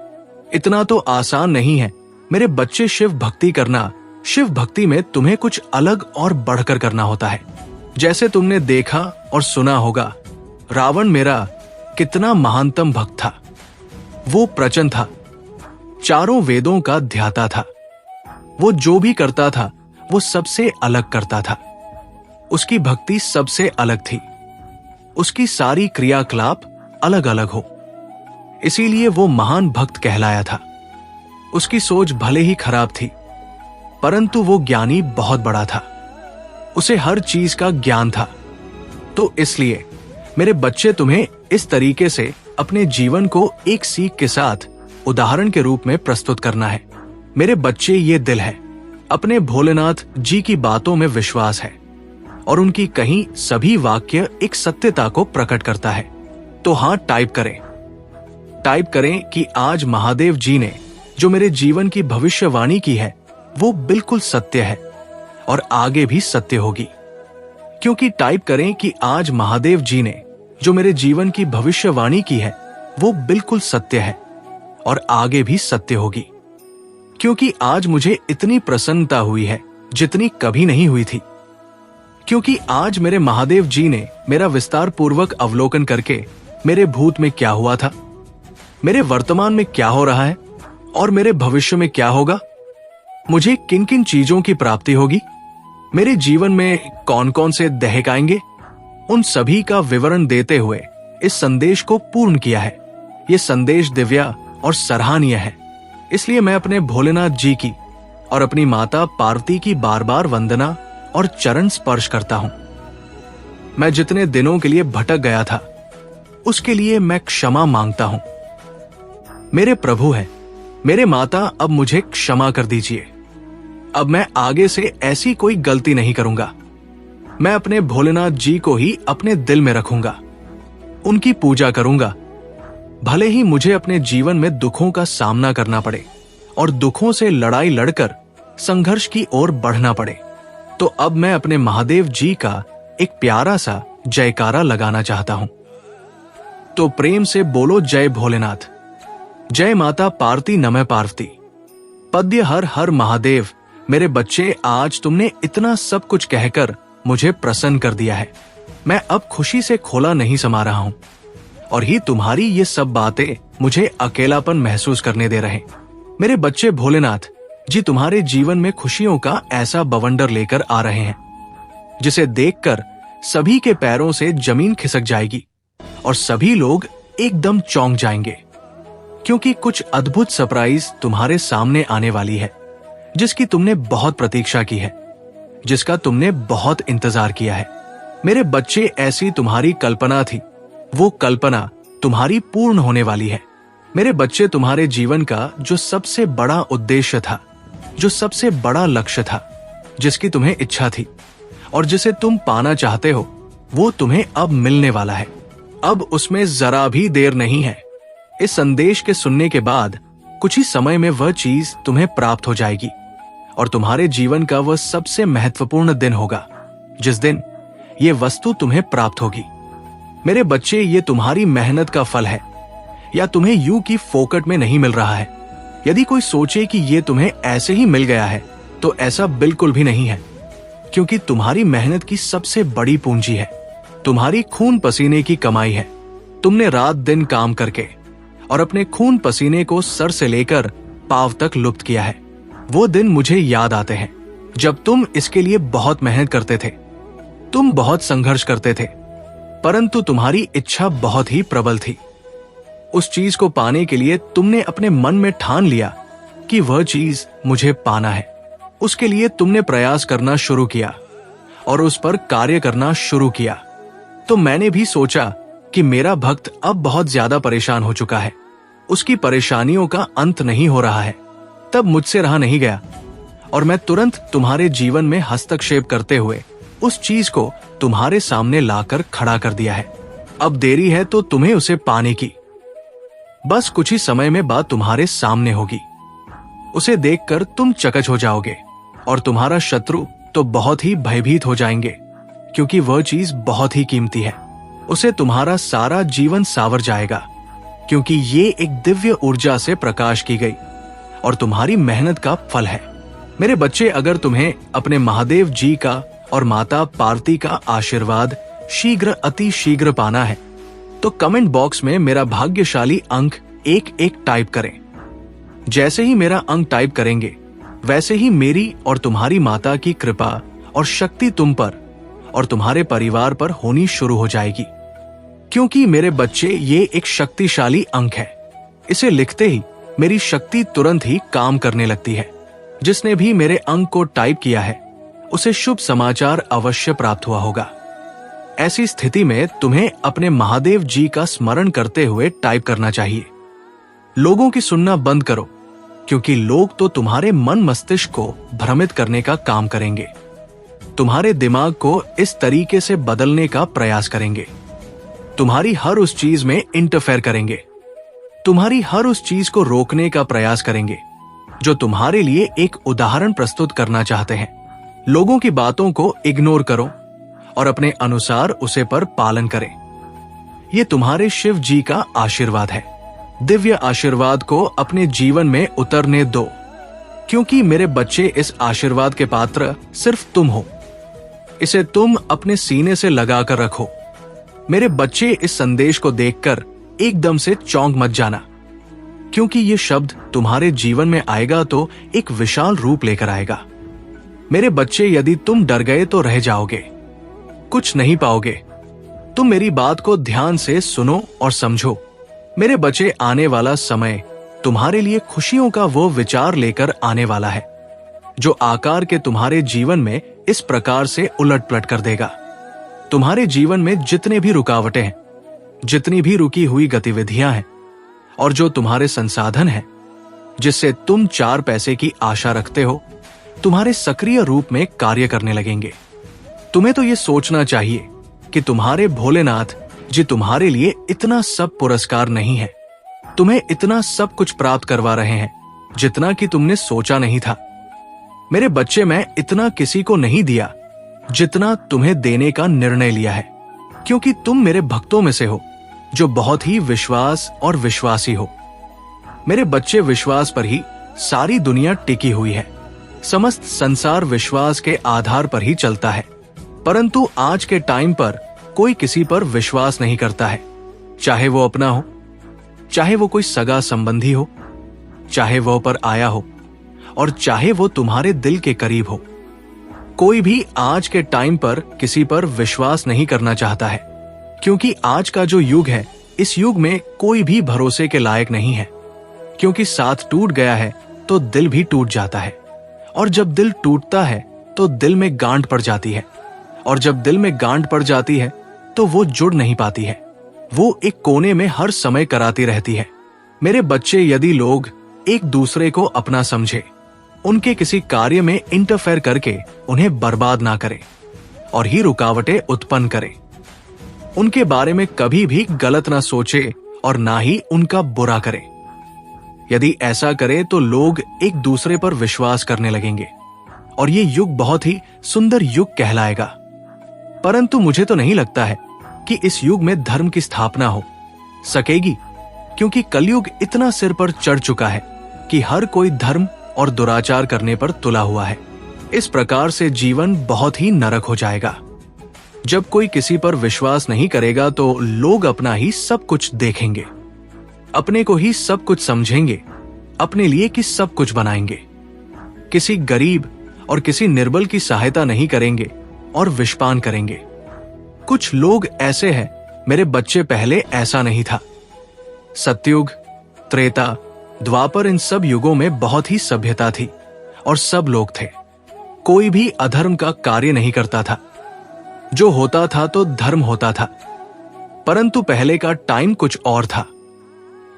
इतना तो आसान नहीं है मेरे बच्चे शिव भक्ति करना। शिव भक्ति में तुम्हें कुछ अलग और बढ़कर करना होता है। जैसे तुमने देखा और सुना होगा, रावण मेरा कितना महानतम भक्त था। वो प्रचंड था, चारों वेदों का ध्याता था। वो जो भी करता था वो सबसे अलग करता था। उसकी भक्ति सबसे अलग थी, उसकी सारी क्रियाकलाप अलग अलग हो, इसीलिए वो महान भक्त कहलाया था। उसकी सोच भले ही खराब थी, परंतु वो ज्ञानी बहुत बड़ा था। उसे हर चीज का ज्ञान था। तो इसलिए मेरे बच्चे, तुम्हें इस तरीके से अपने जीवन को एक सीख के साथ उदाहरण के रूप में प्रस्तुत करना है। मेरे बच्चे, ये दिल है, अपने भोलेनाथ जी की बातों में विश्वास है और उनकी कहीं सभी वाक्य एक सत्यता को प्रकट करता है। तो हाँ, टाइप करें कि आज महादेव जी ने जो मेरे जीवन की भविष्यवाणी की है वो बिल्कुल सत्य है और आगे भी सत्य होगी। क्योंकि टाइप करें कि आज महादेव जी ने जो मेरे जीवन की भविष्यवाणी की है वो बिल्कुल सत्य है और आगे भी सत्य होगी। क्योंकि आज मुझे इतनी प्रसन्नता हुई है जितनी कभी नहीं हुई थी। क्योंकि आज मेरे महादेव जी ने मेरा विस्तार पूर्वक अवलोकन करके मेरे भूत में क्या हुआ था, मेरे वर्तमान में क्या हो रहा है और मेरे भविष्य में क्या होगा, मुझे किन किन चीजों की प्राप्ति होगी, मेरे जीवन में कौन कौन से दहक आएंगे, उन सभी का विवरण देते हुए इस संदेश को पूर्ण किया है। ये संदेश दिव्य और सराहनीय है, इसलिए मैं अपने भोलेनाथ जी की और अपनी माता पार्वती की बार बार वंदना और चरण स्पर्श करता हूं। मैं जितने दिनों के लिए भटक गया था उसके लिए मैं क्षमा मांगता हूं। मेरे प्रभु हैं, मेरे माता, अब मुझे क्षमा कर दीजिए। अब मैं आगे से ऐसी कोई गलती नहीं करूंगा। मैं अपने भोलेनाथ जी को ही अपने दिल में रखूंगा, उनकी पूजा करूंगा। भले ही मुझे अपने जीवन में दुखों का सामना करना पड़े और दुखों से लड़ाई लड़कर संघर्ष की ओर बढ़ना पड़े, तो अब मैं अपने महादेव जी का एक प्यारा सा जयकारा लगाना चाहता हूं। तो प्रेम से बोलो जय भोलेनाथ, जय माता पार्वती नमः पार्वती। पद्य हर हर महादेव। मेरे बच्चे, आज तुमने इतना सब कुछ कहकर मुझे प्रसन्न कर दिया है। मैं अब खुशी से खोला नहीं समा रहा हूं और ही तुम्हारी ये सब बातें मुझे अकेलापन महसूस करने दे रहे। मेरे बच्चे, भोलेनाथ जी तुम्हारे जीवन में खुशियों का ऐसा बवंडर लेकर आ रहे हैं जिसे देखकर सभी के पैरों से जमीन खिसक जाएगी और सभी लोग एकदम चौंक जाएंगे, क्योंकि कुछ अद्भुत सरप्राइज तुम्हारे सामने आने वाली है जिसकी तुमने बहुत प्रतीक्षा की है, जिसका तुमने बहुत इंतजार किया है। मेरे बच्चे, ऐसी तुम्हारी कल्पना थी, वो कल्पना तुम्हारी पूर्ण होने वाली है। मेरे बच्चे, तुम्हारे जीवन का जो सबसे बड़ा उद्देश्य था, जो सबसे बड़ा लक्ष्य था, जिसकी तुम्हें इच्छा थी और जिसे तुम पाना चाहते हो, वो तुम्हें अब मिलने वाला है। अब उसमें जरा भी देर नहीं है। इस संदेश के सुनने के बाद कुछ ही समय में वह चीज तुम्हें प्राप्त हो जाएगी और तुम्हारे जीवन का वह सबसे महत्वपूर्ण दिन होगा जिस दिन ये वस्तु तुम्हें प्राप्त होगी। मेरे बच्चे, ये तुम्हारी मेहनत का फल है या तुम्हें यूं की फोकट में नहीं मिल रहा है। यदि कोई सोचे कि ये तुम्हें ऐसे ही मिल गया है तो ऐसा बिल्कुल भी नहीं है, क्योंकि तुम्हारी मेहनत की सबसे बड़ी पूंजी है, तुम्हारी खून पसीने की कमाई है। तुमने रात दिन काम करके और अपने खून पसीने को सर से लेकर पांव तक लुप्त किया है। वो दिन मुझे याद आते हैं जब तुम इसके लिए बहुत मेहनत करते थे, तुम बहुत संघर्ष करते थे, परंतु तुम्हारी इच्छा बहुत ही प्रबल थी। उस चीज को पाने के लिए तुमने अपने मन में ठान लिया कि वह चीज मुझे पाना है। उसके लिए तुमने प्रयास करना शुरू किया और उस पर कार्य करना शुरू किया। तो मैंने भी सोचा कि मेरा भक्त अब बहुत ज्यादा परेशान हो चुका है, उसकी परेशानियों का अंत नहीं हो रहा है। तब मुझसे रहा नहीं गया और मैं तुरंत तुम्हारे जीवन में हस्तक्षेप करते हुए उस चीज को तुम्हारे सामने लाकर खड़ा कर दिया है। अब देरी है तो तुम्हें उसे पाने की। बस कुछ ही समय में बात तुम्हारे सामने होगी। उसे देखकर तुम चकच हो जाओगे और तुम्हारा शत्रु तो बहुत ही भयभीत हो जाएंगे, क्योंकि वह चीज बहुत ही कीमती है। उसे तुम्हारा सारा जीवन सावर जाएगा, क्योंकि ये एक दिव्य ऊर्जा से प्रकाश की गई और तुम्हारी मेहनत का फल है। मेरे बच्चे, अगर तुम्हें अपने महादेव जी का और माता पार्वती का आशीर्वाद शीघ्र अति शीघ्र पाना है तो कमेंट बॉक्स में मेरा भाग्यशाली अंक 1 टाइप करें। जैसे ही मेरा अंक टाइप करेंगे वैसे ही मेरी और तुम्हारी माता की कृपा और शक्ति तुम पर और तुम्हारे परिवार पर होनी शुरू हो जाएगी, क्योंकि मेरे बच्चे, ये एक शक्तिशाली अंक है। इसे लिखते ही मेरी शक्ति तुरंत ही काम करने लगती है। जिसने भी मेरे अंक को टाइप किया है उसे शुभ समाचार अवश्य प्राप्त हुआ होगा। ऐसी स्थिति में तुम्हें अपने महादेव जी का स्मरण करते हुए टाइप करना चाहिए। लोगों की सुनना बंद करो, क्योंकि लोग तो तुम्हारे मन मस्तिष्क को भ्रमित करने का काम करेंगे, तुम्हारे दिमाग को इस तरीके से बदलने का प्रयास करेंगे, तुम्हारी हर उस चीज में इंटरफेयर करेंगे, तुम्हारी हर उस चीज को रोकने का प्रयास करेंगे जो तुम्हारे लिए एक उदाहरण प्रस्तुत करना चाहते हैं। लोगों की बातों को इग्नोर करो और अपने अनुसार उसे पर पालन करें। यह तुम्हारे शिव जी का आशीर्वाद है। दिव्य आशीर्वाद को अपने जीवन में उतरने दो, क्योंकि मेरे बच्चे, इस आशीर्वाद के पात्र सिर्फ तुम हो। इसे तुम अपने सीने से लगाकर रखो। मेरे बच्चे, इस संदेश को देखकर एकदम से चौंक मत जाना, क्योंकि ये शब्द तुम्हारे जीवन में आएगा तो एक विशाल रूप लेकर आएगा। मेरे बच्चे, यदि तुम डर गए तो रह जाओगे, कुछ नहीं पाओगे, तुम मेरी बात को ध्यान से सुनो और समझो। मेरे बच्चे, आने वाला समय तुम्हारे लिए खुशियों का वो विचार लेकर आने वाला है जो आकार के तुम्हारे जीवन में इस प्रकार से उलट-पलट कर देगा। तुम्हारे जीवन में जितने भी रुकावटें हैं, जितनी भी रुकी हुई गतिविधियां हैं और जो तुम्हारे संसाधन हैं जिससे तुम 4 पैसे की आशा रखते हो, तुम्हारे सक्रिय रूप में कार्य करने लगेंगे। तुम्हें तो ये सोचना चाहिए कि तुम्हारे भोलेनाथ जी तुम्हारे लिए इतना सब पुरस्कार नहीं है, तुम्हें इतना सब कुछ प्राप्त करवा रहे हैं जितना कि तुमने सोचा नहीं था। मेरे बच्चे, मैं इतना किसी को नहीं दिया जितना तुम्हें देने का निर्णय लिया है, क्योंकि तुम मेरे भक्तों में से हो जो बहुत ही विश्वास और विश्वासी हो। मेरे बच्चे, विश्वास पर ही सारी दुनिया टिकी हुई है। समस्त संसार विश्वास के आधार पर ही चलता है, परंतु आज के टाइम पर कोई किसी पर विश्वास नहीं करता है, चाहे वो अपना हो, चाहे वो कोई सगा संबंधी हो, चाहे वो पर आया हो और चाहे वो तुम्हारे दिल के करीब हो। कोई भी आज के टाइम पर किसी पर विश्वास नहीं करना चाहता है, क्योंकि आज का जो युग है, इस युग में कोई भी भरोसे के लायक नहीं है। क्योंकि साथ टूट गया है तो दिल भी टूट जाता है, और जब दिल टूटता है तो दिल में गांठ पड़ जाती है, और जब दिल में गांठ पड़ जाती है तो वो जुड़ नहीं पाती है, वो एक कोने में हर समय कराती रहती है। मेरे बच्चे, यदि लोग एक दूसरे को अपना समझे, उनके किसी कार्य में इंटरफेयर करके उन्हें बर्बाद ना करे और ही रुकावटें उत्पन्न करे, उनके बारे में कभी भी गलत ना सोचे और ना ही उनका बुरा करे, यदि ऐसा करे तो लोग एक दूसरे पर विश्वास करने लगेंगे और ये युग बहुत ही सुंदर युग कहलाएगा। परंतु मुझे तो नहीं लगता है कि इस युग में धर्म की स्थापना हो सकेगी, क्योंकि कलयुग इतना सिर पर चढ़ चुका है कि हर कोई धर्म और दुराचार करने पर तुला हुआ है। इस प्रकार से जीवन बहुत ही नरक हो जाएगा। जब कोई किसी पर विश्वास नहीं करेगा तो लोग अपना ही सब कुछ देखेंगे, अपने को ही सब कुछ समझेंगे, अपने लिए कि सब कुछ बनाएंगे, किसी गरीब और किसी निर्बल की सहायता नहीं करेंगे और विषपान करेंगे। कुछ लोग ऐसे हैं मेरे बच्चे, पहले ऐसा नहीं था। सतयुग, त्रेता, द्वापर, इन सब युगों में बहुत ही सभ्यता थी और सब लोग थे। कोई भी अधर्म का कार्य नहीं करता था, जो होता था तो धर्म होता था। परंतु पहले का टाइम कुछ और था।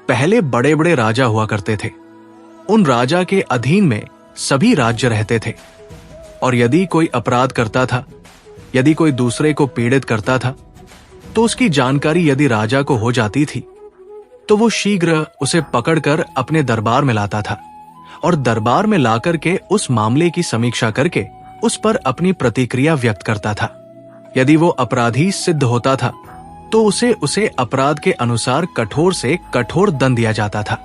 पहले बड़े बड़े राजा हुआ करते थे, उन राजा के अधीन में सभी राज्य रहते थे, और यदि कोई अपराध करता था, यदि कोई दूसरे को पीड़ित करता था, तो उसकी जानकारी यदि राजा को हो जाती थी तो वो शीघ्र उसे पकड़कर अपने दरबार में लाता था और दरबार में लाकर के उस मामले की समीक्षा करके उस पर अपनी प्रतिक्रिया व्यक्त करता था। यदि वो अपराधी सिद्ध होता था तो उसे अपराध के अनुसार कठोर से कठोर दंड दिया जाता था,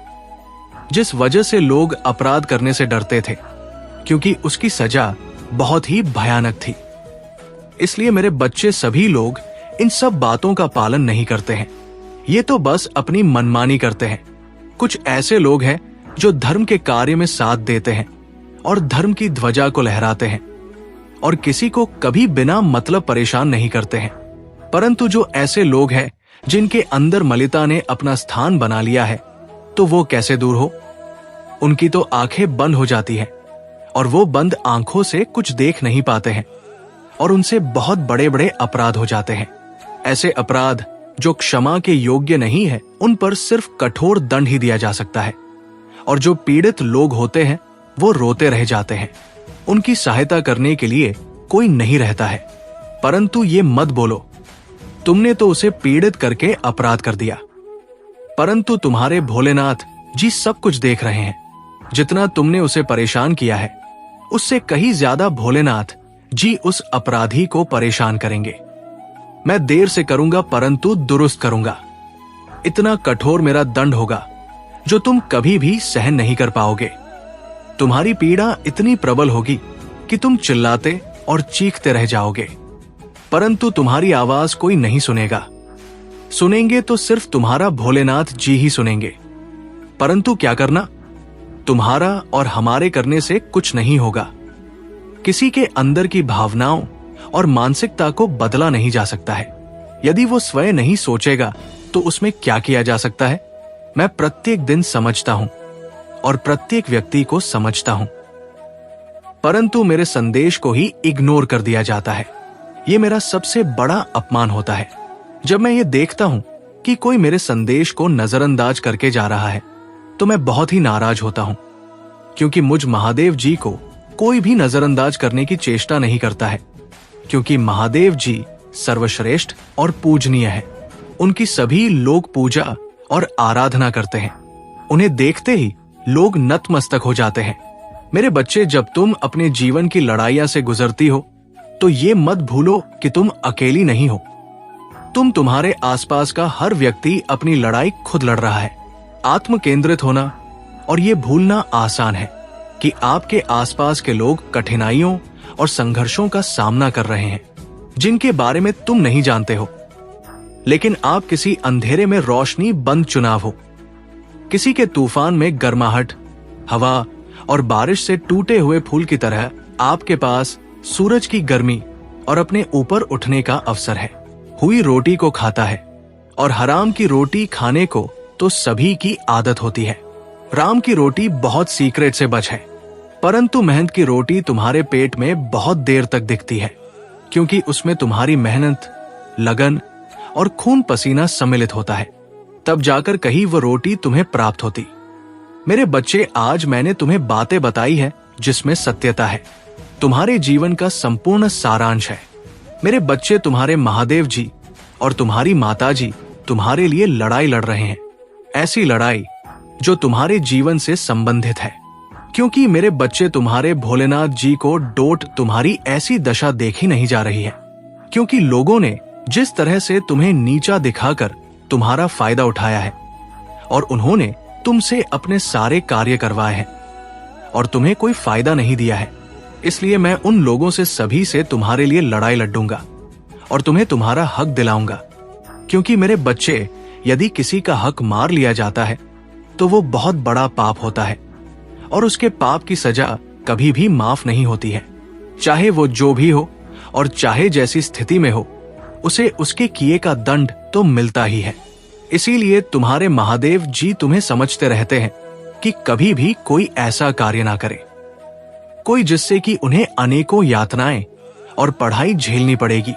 जिस वजह से लोग अपराध करने से डरते थे, क्योंकि उसकी सजा बहुत ही भयानक थी। इसलिए मेरे बच्चे, सभी लोग इन सब बातों का पालन नहीं करते हैं, ये तो बस अपनी मनमानी करते हैं। कुछ ऐसे लोग हैं जो धर्म के कार्य में साथ देते हैं और धर्म की ध्वजा को लहराते हैं और किसी को कभी बिना मतलब परेशान नहीं करते हैं। परंतु जो ऐसे लोग हैं जिनके अंदर मलिता ने अपना स्थान बना लिया है, तो वो कैसे दूर हो? उनकी तो आंखें बंद हो जाती हैं और वो बंद आंखों से कुछ देख नहीं पाते हैं और उनसे बहुत बड़े बड़े अपराध हो जाते हैं। ऐसे अपराध जो क्षमा के योग्य नहीं है, उन पर सिर्फ कठोर दंड ही दिया जा सकता है, और जो पीड़ित लोग होते हैं वो रोते रह जाते हैं। उनकी सहायता करने के लिए कोई नहीं रहता है। परंतु ये मत बोलो तुमने तो उसे पीड़ित करके अपराध कर दिया। परंतु तुम्हारे भोलेनाथ जी सब कुछ देख रहे हैं। जितना तुमने उसे परेशान किया है, उससे कहीं ज्यादा भोलेनाथ जी उस अपराधी को परेशान करेंगे। मैं देर से करूंगा परंतु दुरुस्त करूंगा। इतना कठोर मेरा दंड होगा जो तुम कभी भी सहन नहीं कर पाओगे। तुम्हारी पीड़ा इतनी प्रबल होगी कि तुम चिल्लाते और चीखते रह जाओगे, परंतु तुम्हारी आवाज कोई नहीं सुनेगा। सुनेंगे तो सिर्फ तुम्हारा भोलेनाथ जी ही सुनेंगे। परंतु क्या करना, तुम्हारा और हमारे करने से कुछ नहीं होगा। किसी के अंदर की भावनाओं और मानसिकता को बदला नहीं जा सकता है। यदि वो स्वयं नहीं सोचेगा तो उसमें क्या किया जा सकता है? मैं प्रत्येक दिन समझता हूं और प्रत्येक व्यक्ति को समझता हूं, परंतु मेरे संदेश को ही इग्नोर कर दिया जाता है। ये मेरा सबसे बड़ा अपमान होता है। जब मैं ये देखता हूं कि कोई मेरे संदेश को नजरअंदाज करके जा रहा है तो मैं बहुत ही नाराज होता हूं, क्योंकि मुझ महादेव जी को कोई भी नजरअंदाज करने की चेष्टा नहीं करता है, क्योंकि महादेव जी सर्वश्रेष्ठ और पूजनीय है। उनकी सभी लोग पूजा और आराधना करते हैं। उन्हें देखते ही लोग नतमस्तक हो जाते हैं। मेरे बच्चे, जब तुम अपने जीवन की लड़ाइयां से गुजरती हो तो ये मत भूलो कि तुम अकेली नहीं हो। तुम्हारे आसपास का हर व्यक्ति अपनी लड़ाई खुद लड़ रहा है। आत्म केंद्रित होना और ये भूलना आसान है कि आपके आसपास के लोग कठिनाइयों और संघर्षों का सामना कर रहे हैं जिनके बारे में तुम नहीं जानते हो, लेकिन आप किसी अंधेरे में रोशनी बंद चुनाव हो। किसी के तूफान में गर्माहट, हवा और बारिश से टूटे हुए फूल की तरह आपके पास सूरज की गर्मी और अपने ऊपर उठने का अवसर है। हुई रोटी को खाता है और हराम की रोटी खाने को तो सभी की आदत होती है। राम की रोटी बहुत सीक्रेट से बच है, परंतु मेहनत की रोटी तुम्हारे पेट में बहुत देर तक दिखती है, क्योंकि उसमें तुम्हारी मेहनत, लगन और खून पसीना सम्मिलित होता है। तब जाकर कहीं वो रोटी तुम्हें प्राप्त होती। मेरे बच्चे, आज मैंने तुम्हें बातें बताई है जिसमें सत्यता है, तुम्हारे जीवन का संपूर्ण सारांश है। मेरे बच्चे, तुम्हारे महादेव जी और तुम्हारी माता जी तुम्हारे लिए लड़ाई लड़ रहे हैं, ऐसी लड़ाई जो तुम्हारे जीवन से संबंधित है। क्योंकि मेरे बच्चे, तुम्हारे भोलेनाथ जी को डोट तुम्हारी ऐसी दशा देखी नहीं जा रही है, क्योंकि लोगों ने जिस तरह से तुम्हें नीचा दिखाकर तुम्हारा फायदा उठाया है और उन्होंने तुमसे अपने सारे कार्य करवाए हैं और तुम्हें कोई फायदा नहीं दिया है, इसलिए मैं उन लोगों से सभी से तुम्हारे लिए लड़ाई लड़ूंगा और तुम्हें तुम्हारा हक दिलाऊंगा। क्योंकि मेरे बच्चे, यदि किसी का हक मार लिया जाता है तो वो बहुत बड़ा पाप होता है और उसके पाप की सजा कभी भी माफ नहीं होती है। चाहे वो जो भी हो और चाहे जैसी स्थिति में हो, उसे उसके किए का दंड तो मिलता ही है। इसीलिए तुम्हारे महादेव जी तुम्हें समझते रहते हैं कि कभी भी कोई ऐसा कार्य ना करे, कोई जिससे कि उन्हें अनेकों यातनाएं और पढ़ाई झेलनी पड़ेगी।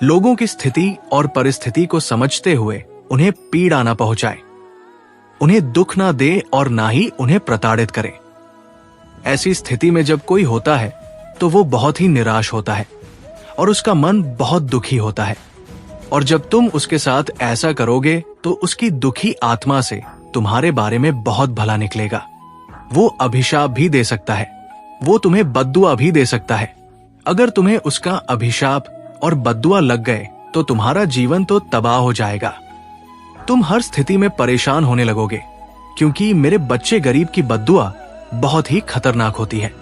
लोगों की स्थिति और परिस्थिति को समझते हुए उन्हें पीड़ा ना पहुंचाए, उन्हें दुख ना दे और ना ही उन्हें प्रताड़ित करे। ऐसी स्थिति में जब कोई होता है तो वो बहुत ही निराश होता है और उसका मन बहुत दुखी होता है, और जब तुम उसके साथ ऐसा करोगे तो उसकी दुखी आत्मा से तुम्हारे बारे में बहुत भला निकलेगा। वो अभिशाप भी दे सकता है, वो तुम्हें बद्दुआ भी दे सकता है। अगर तुम्हें उसका अभिशाप और बद्दुआ लग गए तो तुम्हारा जीवन तो तबाह हो जाएगा। तुम हर स्थिति में परेशान होने लगोगे, क्योंकि मेरे बच्चे, गरीब की बद्दुआ बहुत ही खतरनाक होती है।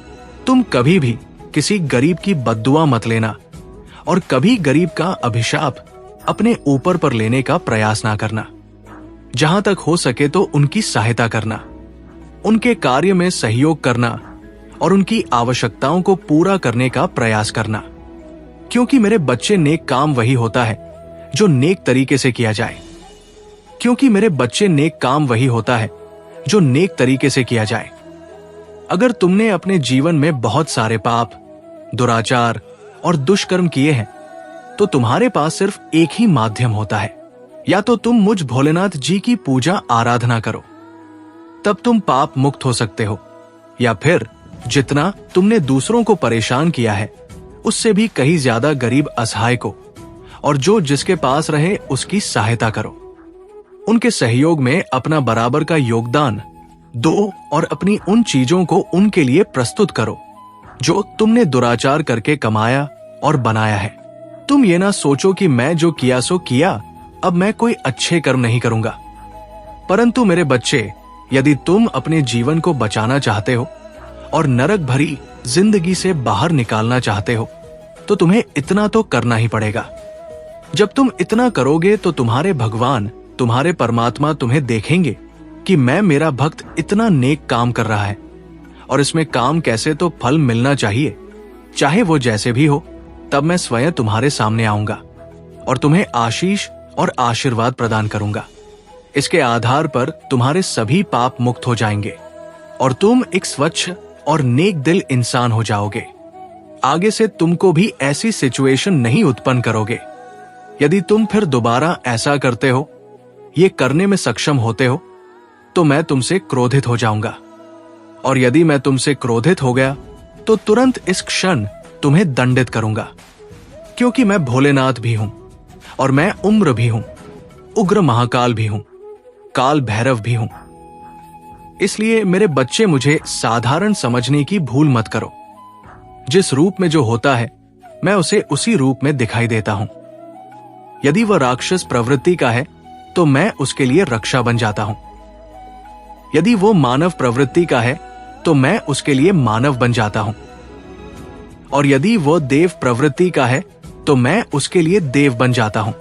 तुम कभी भी किसी गरीब की बद्दुआ मत लेना और कभी गरीब का अभिशाप अपने ऊपर पर लेने का प्रयास ना करना। जहां तक हो सके तो उनकी सहायता करना, उनके कार्य में सहयोग करना और उनकी आवश्यकताओं को पूरा करने का प्रयास करना। क्योंकि मेरे बच्चे, नेक काम वही होता है जो नेक तरीके से किया जाए। क्योंकि मेरे बच्चे, नेक काम वही होता है जो नेक तरीके से किया जाए। अगर तुमने अपने जीवन में बहुत सारे पाप, दुराचार और दुष्कर्म किए हैं तो तुम्हारे पास सिर्फ एक ही माध्यम होता है, या तो तुम मुझ भोलेनाथ जी की पूजा आराधना करो, तब तुम पाप मुक्त हो सकते हो, या फिर जितना तुमने दूसरों को परेशान किया है उससे भी कहीं ज्यादा गरीब असहाय को और जो जिसके पास रहे उसकी सहायता करो। उनके सहयोग में अपना बराबर का योगदान दो और अपनी उन चीजों को उनके लिए प्रस्तुत करो जो तुमने दुराचार करके कमाया और बनाया है। तुम ये ना सोचो कि मैं जो किया सो किया, अब मैं कोई अच्छे कर्म नहीं करूंगा। परंतु मेरे बच्चे, यदि तुम अपने जीवन को बचाना चाहते हो और नरक भरी जिंदगी से बाहर निकालना चाहते हो तो तुम्हें इतना तो करना ही पड़ेगा। जब तुम इतना करोगे तो तुम्हारे भगवान, तुम्हारे परमात्मा तुम्हें देखेंगे कि मैं, मेरा भक्त इतना नेक काम कर रहा है और इसमें काम कैसे तो फल मिलना चाहिए, चाहे वो जैसे भी हो। तब मैं स्वयं तुम्हारे सामने आऊंगा और तुम्हें आशीष और आशीर्वाद प्रदान करूंगा। इसके आधार पर तुम्हारे सभी पाप मुक्त हो जाएंगे और तुम एक स्वच्छ और नेक दिल इंसान हो जाओगे। आगे से तुमको भी ऐसी सिचुएशन नहीं उत्पन्न करोगे। यदि तुम फिर दोबारा ऐसा करते हो, ये करने में सक्षम होते हो, तो मैं तुमसे क्रोधित हो जाऊंगा। और यदि मैं तुमसे क्रोधित हो गया तो तुरंत इस क्षण तुम्हें दंडित करूंगा, क्योंकि मैं भोलेनाथ भी हूं और मैं उम्र भी हूं, उग्र महाकाल भी हूं, काल भैरव भी हूं। इसलिए मेरे बच्चे, मुझे साधारण समझने की भूल मत करो। जिस रूप में जो होता है, मैं उसे उसी रूप में दिखाई देता हूं। यदि वह राक्षस प्रवृत्ति का है तो मैं उसके लिए रक्षा बन जाता हूं। यदि वो मानव प्रवृत्ति का है तो मैं उसके लिए मानव बन जाता हूं। और यदि वो देव प्रवृत्ति का है तो मैं उसके लिए देव बन जाता हूं।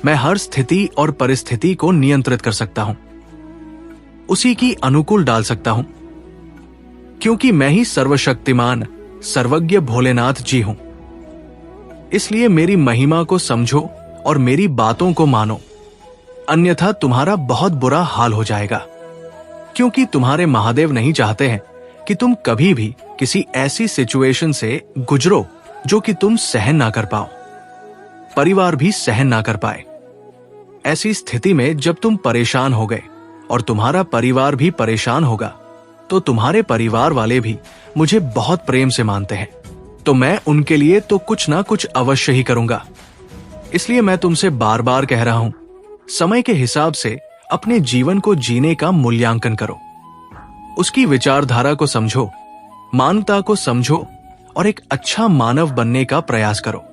मैं हर स्थिति और परिस्थिति को नियंत्रित कर सकता हूं, उसी की अनुकूल डाल सकता हूं, क्योंकि मैं ही सर्वशक्तिमान सर्वज्ञ भोलेनाथ जी हूं। इसलिए मेरी महिमा को समझो और मेरी बातों को मानो, अन्यथा तुम्हारा बहुत बुरा हाल हो जाएगा। क्योंकि तुम्हारे महादेव नहीं चाहते हैं कि तुम कभी भी किसी ऐसी सिचुएशन से गुजरो जो कि तुम सहन ना कर पाओ, परिवार भी सहन ना कर पाए। ऐसी स्थिति में जब तुम परेशान हो गए और तुम्हारा परिवार भी परेशान होगा, तो तुम्हारे परिवार वाले भी मुझे बहुत प्रेम से मानते हैं, तो मैं उनके लिए तो कुछ ना कुछ अवश्य ही करूंगा। इसलिए मैं तुमसे बार बार कह रहा हूं, समय के हिसाब से अपने जीवन को जीने का मूल्यांकन करो, उसकी विचारधारा को समझो, मानवता को समझो और एक अच्छा मानव बनने का प्रयास करो।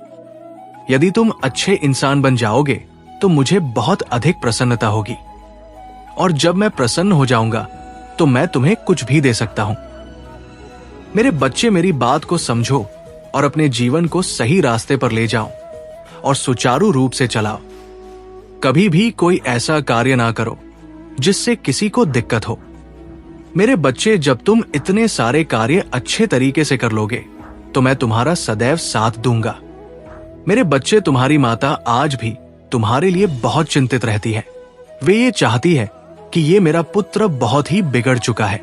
यदि तुम अच्छे इंसान बन जाओगे तो मुझे बहुत अधिक प्रसन्नता होगी, और जब मैं प्रसन्न हो जाऊंगा तो मैं तुम्हें कुछ भी दे सकता हूं। मेरे बच्चे, मेरी बात को समझो और अपने जीवन को सही रास्ते पर ले जाओ और सुचारू रूप से चलाओ। कभी भी कोई ऐसा कार्य ना करो जिससे किसी को दिक्कत हो। मेरे बच्चे, जब तुम इतने सारे कार्य अच्छे तरीके से कर लोगे तो मैं तुम्हारा सदैव साथ दूंगा। मेरे बच्चे, तुम्हारी माता आज भी तुम्हारे लिए बहुत चिंतित रहती है। वे ये चाहती है कि ये मेरा पुत्र बहुत ही बिगड़ चुका है,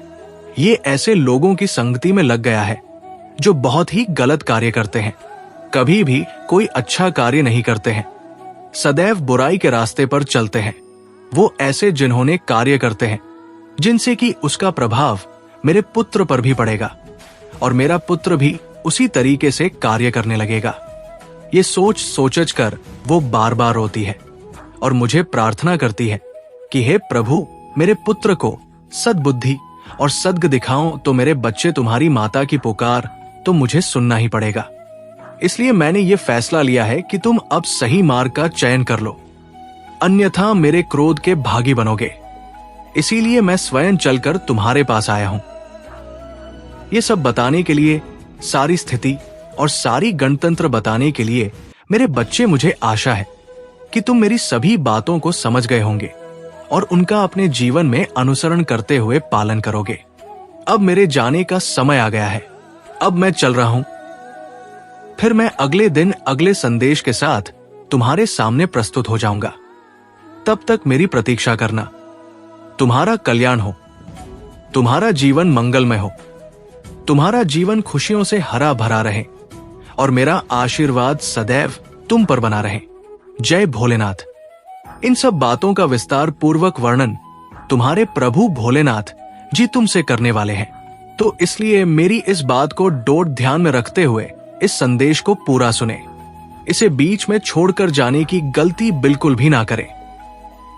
ये ऐसे लोगों की संगति में लग गया है जो बहुत ही गलत कार्य करते हैं, कभी भी कोई अच्छा कार्य नहीं करते हैं, सदैव बुराई के रास्ते पर चलते हैं। वो ऐसे जिन्होंने कार्य करते हैं जिनसे कि उसका प्रभाव मेरे पुत्र पर भी पड़ेगा और मेरा पुत्र भी उसी तरीके से कार्य करने लगेगा। ये सोच सोच कर वो बार बार रोती है और मुझे प्रार्थना करती है कि हे प्रभु, मेरे पुत्र को सद्बुद्धि और सद्गति दिखाओ। तो मेरे बच्चे, तुम्हारी माता की पुकार तो मुझे सुनना ही पड़ेगा। इसलिए मैंने ये फैसला लिया है कि तुम अब सही मार्ग का चयन कर लो, अन्यथा मेरे क्रोध के भागी बनोगे। इसीलिए मैं स्वयं चलकर तुम्हारे पास आया हूं, ये सब बताने के लिए, सारी स्थिति और सारी गणतंत्र बताने के लिए। मेरे बच्चे, मुझे आशा है कि तुम मेरी सभी बातों को समझ गए होंगे और उनका अपने जीवन में अनुसरण करते हुए पालन करोगे। अब मेरे जाने का समय आ गया है, अब मैं चल रहा हूं। फिर मैं अगले दिन अगले संदेश के साथ तुम्हारे सामने प्रस्तुत हो जाऊंगा। तब तक मेरी प्रतीक्षा करना। तुम्हारा कल्याण हो, तुम्हारा जीवन मंगलमय हो, तुम्हारा जीवन खुशियों से हरा भरा रहे और मेरा आशीर्वाद सदैव तुम पर बना रहे। जय भोलेनाथ। इन सब बातों का विस्तार पूर्वक वर्णन तुम्हारे प्रभु भोलेनाथ जी तुमसे करने वाले हैं, तो इसलिए मेरी इस बात को डोट ध्यान में रखते हुए इस संदेश को पूरा सुने। इसे बीच में छोड़कर जाने की गलती बिल्कुल भी ना करें,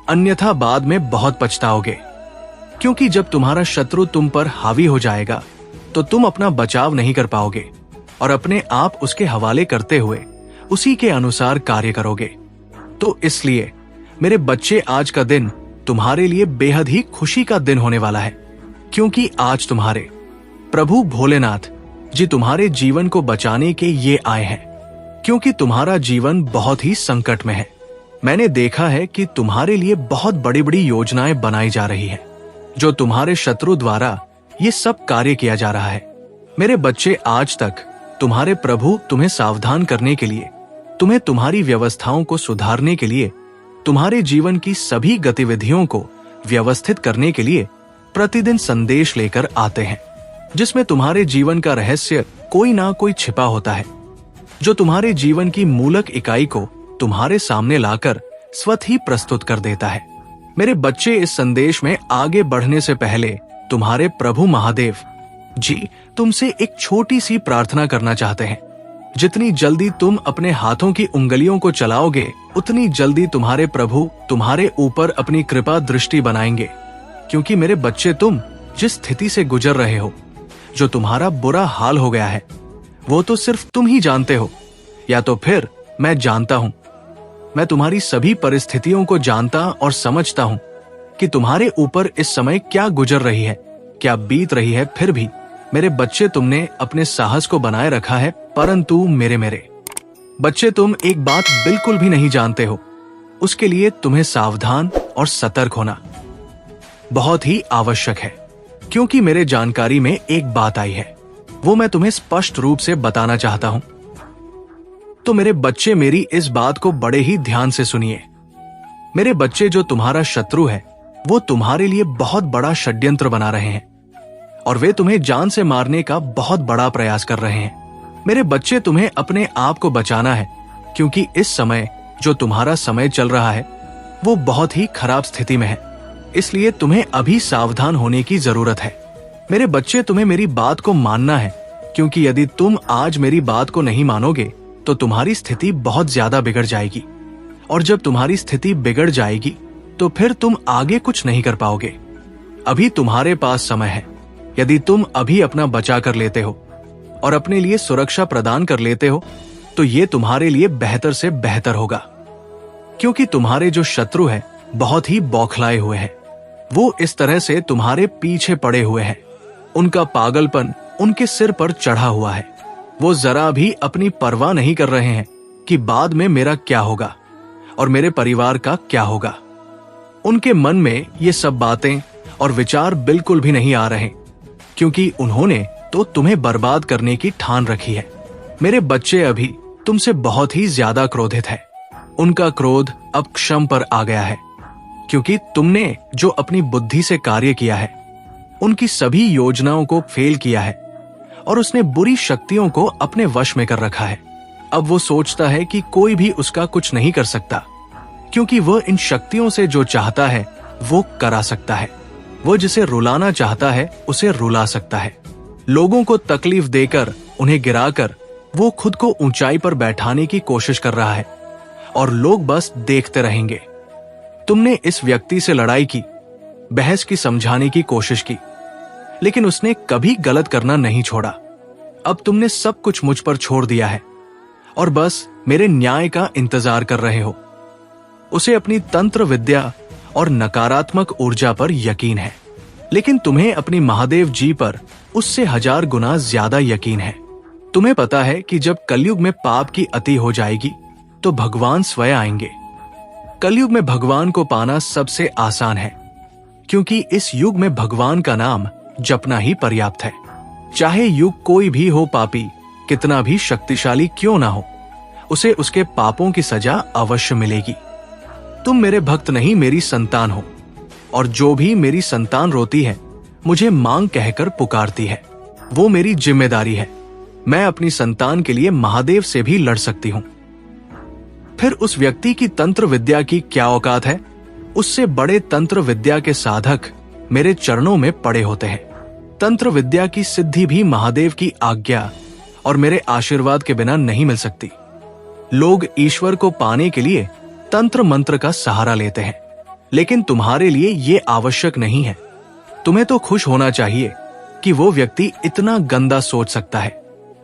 अन्यथा बाद में बहुत पछताओगे। क्योंकि जब तुम्हारा शत्रु तुम पर हावी हो जाएगा तो तुम अपना बचाव नहीं कर पाओगे और अपने आप उसके हवाले करते हुए उसी के अनुसार कार्य करोगे। तो इसलिए मेरे बच्चे, आज का दिन तुम्हारे लिए बेहद ही खुशी का दिन होने वाला है, क्योंकि आज तुम्हारे प्रभु भोलेनाथ जी तुम्हारे जीवन को बचाने के ये आए हैं। क्योंकि तुम्हारा जीवन बहुत ही संकट में है। मैंने देखा है कि तुम्हारे लिए बहुत बड़ी बड़ी योजनाएं बनाई जा रही हैं, जो तुम्हारे शत्रु द्वारा ये सब कार्य किया जा रहा है। मेरे बच्चे, आज तक तुम्हारे प्रभु तुम्हें सावधान करने के लिए तुम्हें तुम्हारी व्यवस्थाओं को सुधारने के लिए, तुम्हारे जीवन की सभी गतिविधियों को व्यवस्थित करने के लिए प्रतिदिन संदेश लेकर आते हैं, जिसमें तुम्हारे जीवन का रहस्य कोई ना कोई छिपा होता है, जो तुम्हारे जीवन की मूलक इकाई को तुम्हारे सामने लाकर स्वतः ही प्रस्तुत कर देता है। मेरे बच्चे, इस संदेश में आगे बढ़ने से पहले तुम्हारे प्रभु महादेव जी तुमसे एक छोटी सी प्रार्थना करना चाहते हैं। जितनी जल्दी तुम अपने हाथों की उंगलियों को चलाओगे, उतनी जल्दी तुम्हारे प्रभु तुम्हारे ऊपर अपनी कृपा दृष्टि बनाएंगे। क्योंकि मेरे बच्चे, तुम जिस स्थिति से गुजर रहे हो, जो तुम्हारा बुरा हाल हो गया है, वो तो सिर्फ तुम ही जानते हो, या तो फिर मैं जानता हूं। मैं तुम्हारी सभी परिस्थितियों को जानता और समझता हूं कि तुम्हारे ऊपर इस समय क्या गुजर रही है, क्या बीत रही है। फिर भी मेरे बच्चे, तुमने अपने साहस को बनाए रखा है, परंतु मेरे बच्चे, तुम एक बात बिल्कुल भी नहीं जानते हो। उसके लिए तुम्हें सावधान और सतर्क होना बहुत ही आवश्यक है। क्योंकि मेरे जानकारी में एक बात आई है, वो मैं तुम्हें स्पष्ट रूप से बताना चाहता हूं। तो मेरे बच्चे, मेरी इस बात को बड़े ही ध्यान से सुनिए। मेरे बच्चे, जो तुम्हारा शत्रु है, वो तुम्हारे लिए बहुत बड़ा षड्यंत्र बना रहे हैं और वे तुम्हें जान से मारने का बहुत बड़ा प्रयास कर रहे हैं। मेरे बच्चे, तुम्हें अपने आप को बचाना है, क्योंकि इस समय जो तुम्हारा समय चल रहा है, वो बहुत ही खराब स्थिति में है। इसलिए तुम्हें अभी सावधान होने की जरूरत है। मेरे बच्चे, तुम्हें मेरी बात को मानना है, क्योंकि यदि तुम आज मेरी बात को नहीं मानोगे तो तुम्हारी स्थिति बहुत ज्यादा बिगड़ जाएगी, और जब तुम्हारी स्थिति बिगड़ जाएगी तो फिर तुम आगे कुछ नहीं कर पाओगे। अभी तुम्हारे पास समय है। यदि तुम अभी अपना बचा कर लेते हो और अपने लिए सुरक्षा प्रदान कर लेते हो, तो ये तुम्हारे लिए बेहतर से बेहतर होगा। क्योंकि तुम्हारे जो शत्रु है बहुत ही बौखलाए हुए हैं। वो इस तरह से तुम्हारे पीछे पड़े हुए हैं। उनका पागलपन उनके सिर पर चढ़ा हुआ है। वो जरा भी अपनी परवाह नहीं कर रहे हैं कि बाद में मेरा क्या होगा और मेरे परिवार का क्या होगा। उनके मन में ये सब बातें और विचार बिल्कुल भी नहीं आ रहे, क्योंकि उन्होंने तो तुम्हें बर्बाद करने की ठान रखी है। मेरे बच्चे अभी तुमसे बहुत ही ज्यादा क्रोधित है। उनका क्रोध अब क्षम पर आ गया है, क्योंकि तुमने जो अपनी बुद्धि से कार्य किया है, उनकी सभी योजनाओं को फेल किया है और उसने बुरी शक्तियों को अपने वश में कर रखा है। अब वो सोचता है कि कोई भी उसका कुछ नहीं कर सकता, क्योंकि वह इन शक्तियों से जो चाहता है वो करा सकता है। वो जिसे रुलाना चाहता है उसे रुला सकता है। लोगों को तकलीफ देकर, उन्हें गिराकर वो खुद को ऊंचाई पर बैठाने की कोशिश कर रहा है और लोग बस देखते रहेंगे। तुमने इस व्यक्ति से लड़ाई की, बहस की, समझाने की कोशिश की, लेकिन उसने कभी गलत करना नहीं छोड़ा। अब तुमने सब कुछ मुझ पर छोड़ दिया है और बस मेरे न्याय का इंतजार कर रहे हो। उसे अपनी तंत्र विद्या और नकारात्मक ऊर्जा पर यकीन है, लेकिन तुम्हें अपनी महादेव जी पर उससे 1000 गुना ज्यादा यकीन है। तुम्हें पता है कि जब कलयुग में पाप की अति हो जाएगी तो भगवान स्वयं आएंगे। कलयुग में भगवान को पाना सबसे आसान है, क्योंकि इस युग में भगवान का नाम जपना ही पर्याप्त है। चाहे युग कोई भी हो, पापी कितना भी शक्तिशाली क्यों ना हो, उसे उसके पापों की सजा अवश्य मिलेगी। तुम मेरे भक्त नहीं, मेरी संतान हो, और जो भी मेरी संतान रोती है, मुझे मांग कहकर पुकारती है, वो मेरी जिम्मेदारी है। मैं अपनी संतान के लिए महादेव से भी लड़ सकती हूं। फिर उस व्यक्ति की तंत्र विद्या की क्या औकात है? उससे बड़े तंत्र विद्या के साधक मेरे चरणों में पड़े होते हैं। तंत्र विद्या की सिद्धि भी महादेव की आज्ञा और मेरे आशीर्वाद के बिना नहीं मिल सकती। लोग ईश्वर को पाने के लिए तंत्र मंत्र का सहारा लेते हैं, लेकिन तुम्हारे लिए ये आवश्यक नहीं है। तुम्हें तो खुश होना चाहिए कि वो व्यक्ति इतना गंदा सोच सकता है,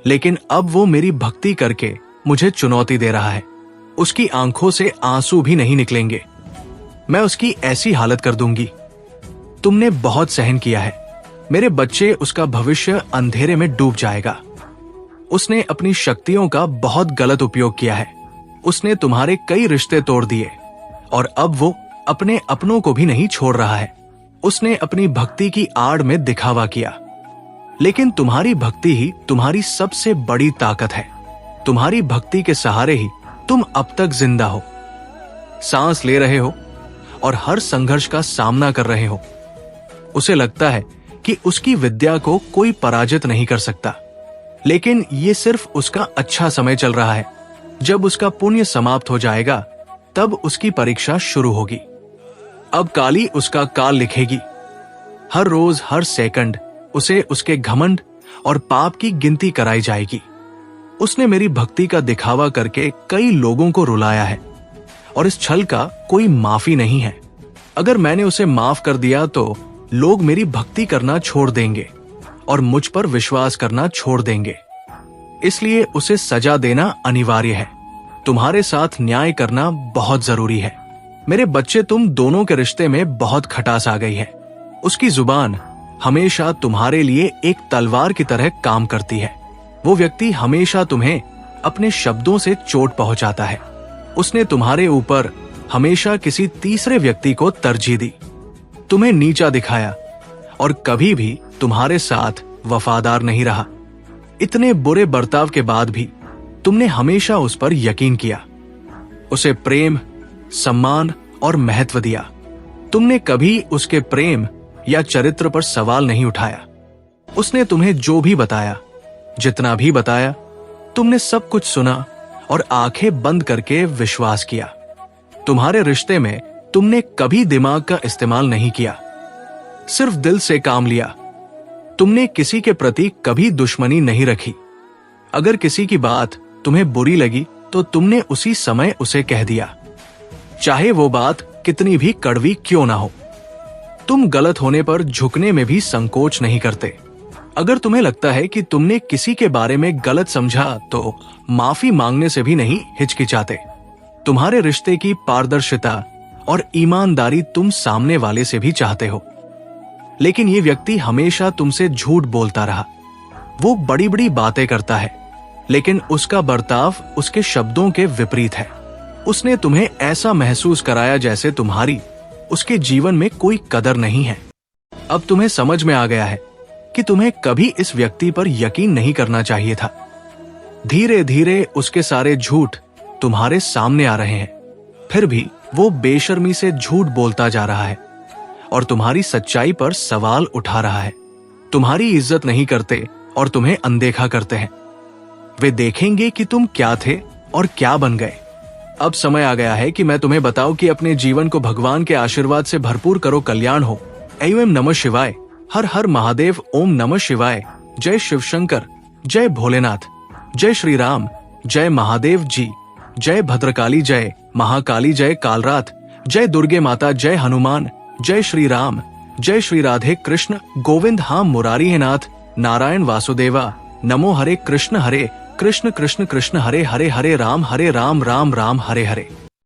लेकिन अब वो मेरी भक्ति करके मुझे चुनौती दे रहा है। उसकी आंखों से आंसू भी नहीं निकलेंगे। मैं उसकी ऐसी हालत कर दूंगी। तुमने बहुत सहन किया है मेरे बच्चे, उसका भविष्य अंधेरे में डूब जाएगा। उसने अपनी शक्तियों का बहुत गलत उपयोग किया है। उसने तुम्हारे कई रिश्ते तोड़ दिए और अब वो अपने अपनों को भी नहीं छोड़ रहा है। उसने अपनी भक्ति की आड़ में दिखावा किया, लेकिन तुम्हारी भक्ति ही तुम्हारी सबसे बड़ी ताकत है। तुम्हारी भक्ति के सहारे ही तुम अब तक जिंदा हो, सांस ले रहे हो और हर संघर्ष का सामना कर रहे हो। उसे लगता है कि उसकी विद्या को कोई पराजित नहीं कर सकता, लेकिन ये सिर्फ उसका अच्छा समय चल रहा है। जब उसका पुण्य समाप्त हो जाएगा, तब उसकी परीक्षा शुरू होगी। अब काली उसका काल लिखेगी। हर रोज, हर सेकंड उसे उसके घमंड और पाप की गिनती कराई जाएगी। उसने मेरी भक्ति का दिखावा करके कई लोगों को रुलाया है और इस छल का कोई माफी नहीं है। अगर मैंने उसे माफ कर दिया तो लोग मेरी भक्ति करना छोड़ देंगे और मुझ पर विश्वास करना छोड़ देंगे। इसलिए उसे सजा देना अनिवार्य है। तुम्हारे साथ न्याय करना बहुत जरूरी है। मेरे बच्चे, तुम दोनों के रिश्ते में बहुत खटास आ गई है। उसकी जुबान हमेशा तुम्हारे लिए एक तलवार की तरह काम करती है। वो व्यक्ति हमेशा तुम्हें अपने शब्दों से चोट पहुंचाता है। उसने तुम्हारे ऊपर हमेशा किसी तीसरे व्यक्ति को तरजीह दी, तुम्हें नीचा दिखाया और कभी भी तुम्हारे साथ वफादार नहीं रहा। इतने बुरे बर्ताव के बाद भी तुमने हमेशा उस पर यकीन किया, उसे प्रेम, सम्मान और महत्व दिया। तुमने कभी उसके प्रेम या चरित्र पर सवाल नहीं उठाया। उसने तुम्हें जो भी बताया, जितना भी बताया, तुमने सब कुछ सुना और आंखें बंद करके विश्वास किया। तुम्हारे रिश्ते में तुमने कभी दिमाग का इस्तेमाल नहीं किया, सिर्फ दिल से काम लिया। तुमने किसी के प्रति कभी दुश्मनी नहीं रखी। अगर किसी की बात तुम्हें बुरी लगी तो तुमने उसी समय उसे कह दिया, चाहे वो बात कितनी भी कड़वी क्यों ना हो। तुम गलत होने पर झुकने में भी संकोच नहीं करते। अगर तुम्हें लगता है कि तुमने किसी के बारे में गलत समझा तो माफी मांगने से भी नहीं हिचकिचाते। तुम्हारे रिश्ते की पारदर्शिता और ईमानदारी तुम सामने वाले से भी चाहते हो, लेकिन ये व्यक्ति हमेशा तुमसे झूठ बोलता रहा। वो बड़ी बड़ी बातें करता है, लेकिन उसका बर्ताव उसके शब्दों के विपरीत है। उसने तुम्हें ऐसा महसूस कराया जैसे तुम्हारी उसके जीवन में कोई कदर नहीं है। अब तुम्हें समझ में आ गया है कि तुम्हें कभी इस व्यक्ति पर यकीन नहीं करना चाहिए था। धीरे धीरे उसके सारे झूठ तुम्हारे सामने आ रहे हैं, फिर भी वो बेशर्मी से झूठ बोलता जा रहा है और तुम्हारी सच्चाई पर सवाल उठा रहा है। तुम्हारी इज्जत नहीं करते और तुम्हें अनदेखा करते हैं। वे देखेंगे कि तुम क्या थे और क्या बन गए। अब समय आ गया है कि मैं तुम्हें बताऊं कि अपने जीवन को भगवान के आशीर्वाद से भरपूर करो, कल्याण हो। एवं नमः शिवाय, हर हर महादेव, ओम नमः शिवाय। जय शिव शंकर, जय भोलेनाथ, जय श्री राम, जय महादेव जी, जय भद्रकाली, जय महाकाली, जय कालरात, जय दुर्गे माता, जय हनुमान, जय श्री राम, जय श्री राधे कृष्ण गोविंद, हाँ मुरारी है नाथ, नारायण वासुदेवा, नमो हरे कृष्ण कृष्ण कृष्ण हरे हरे, हरे राम राम राम हरे हरे।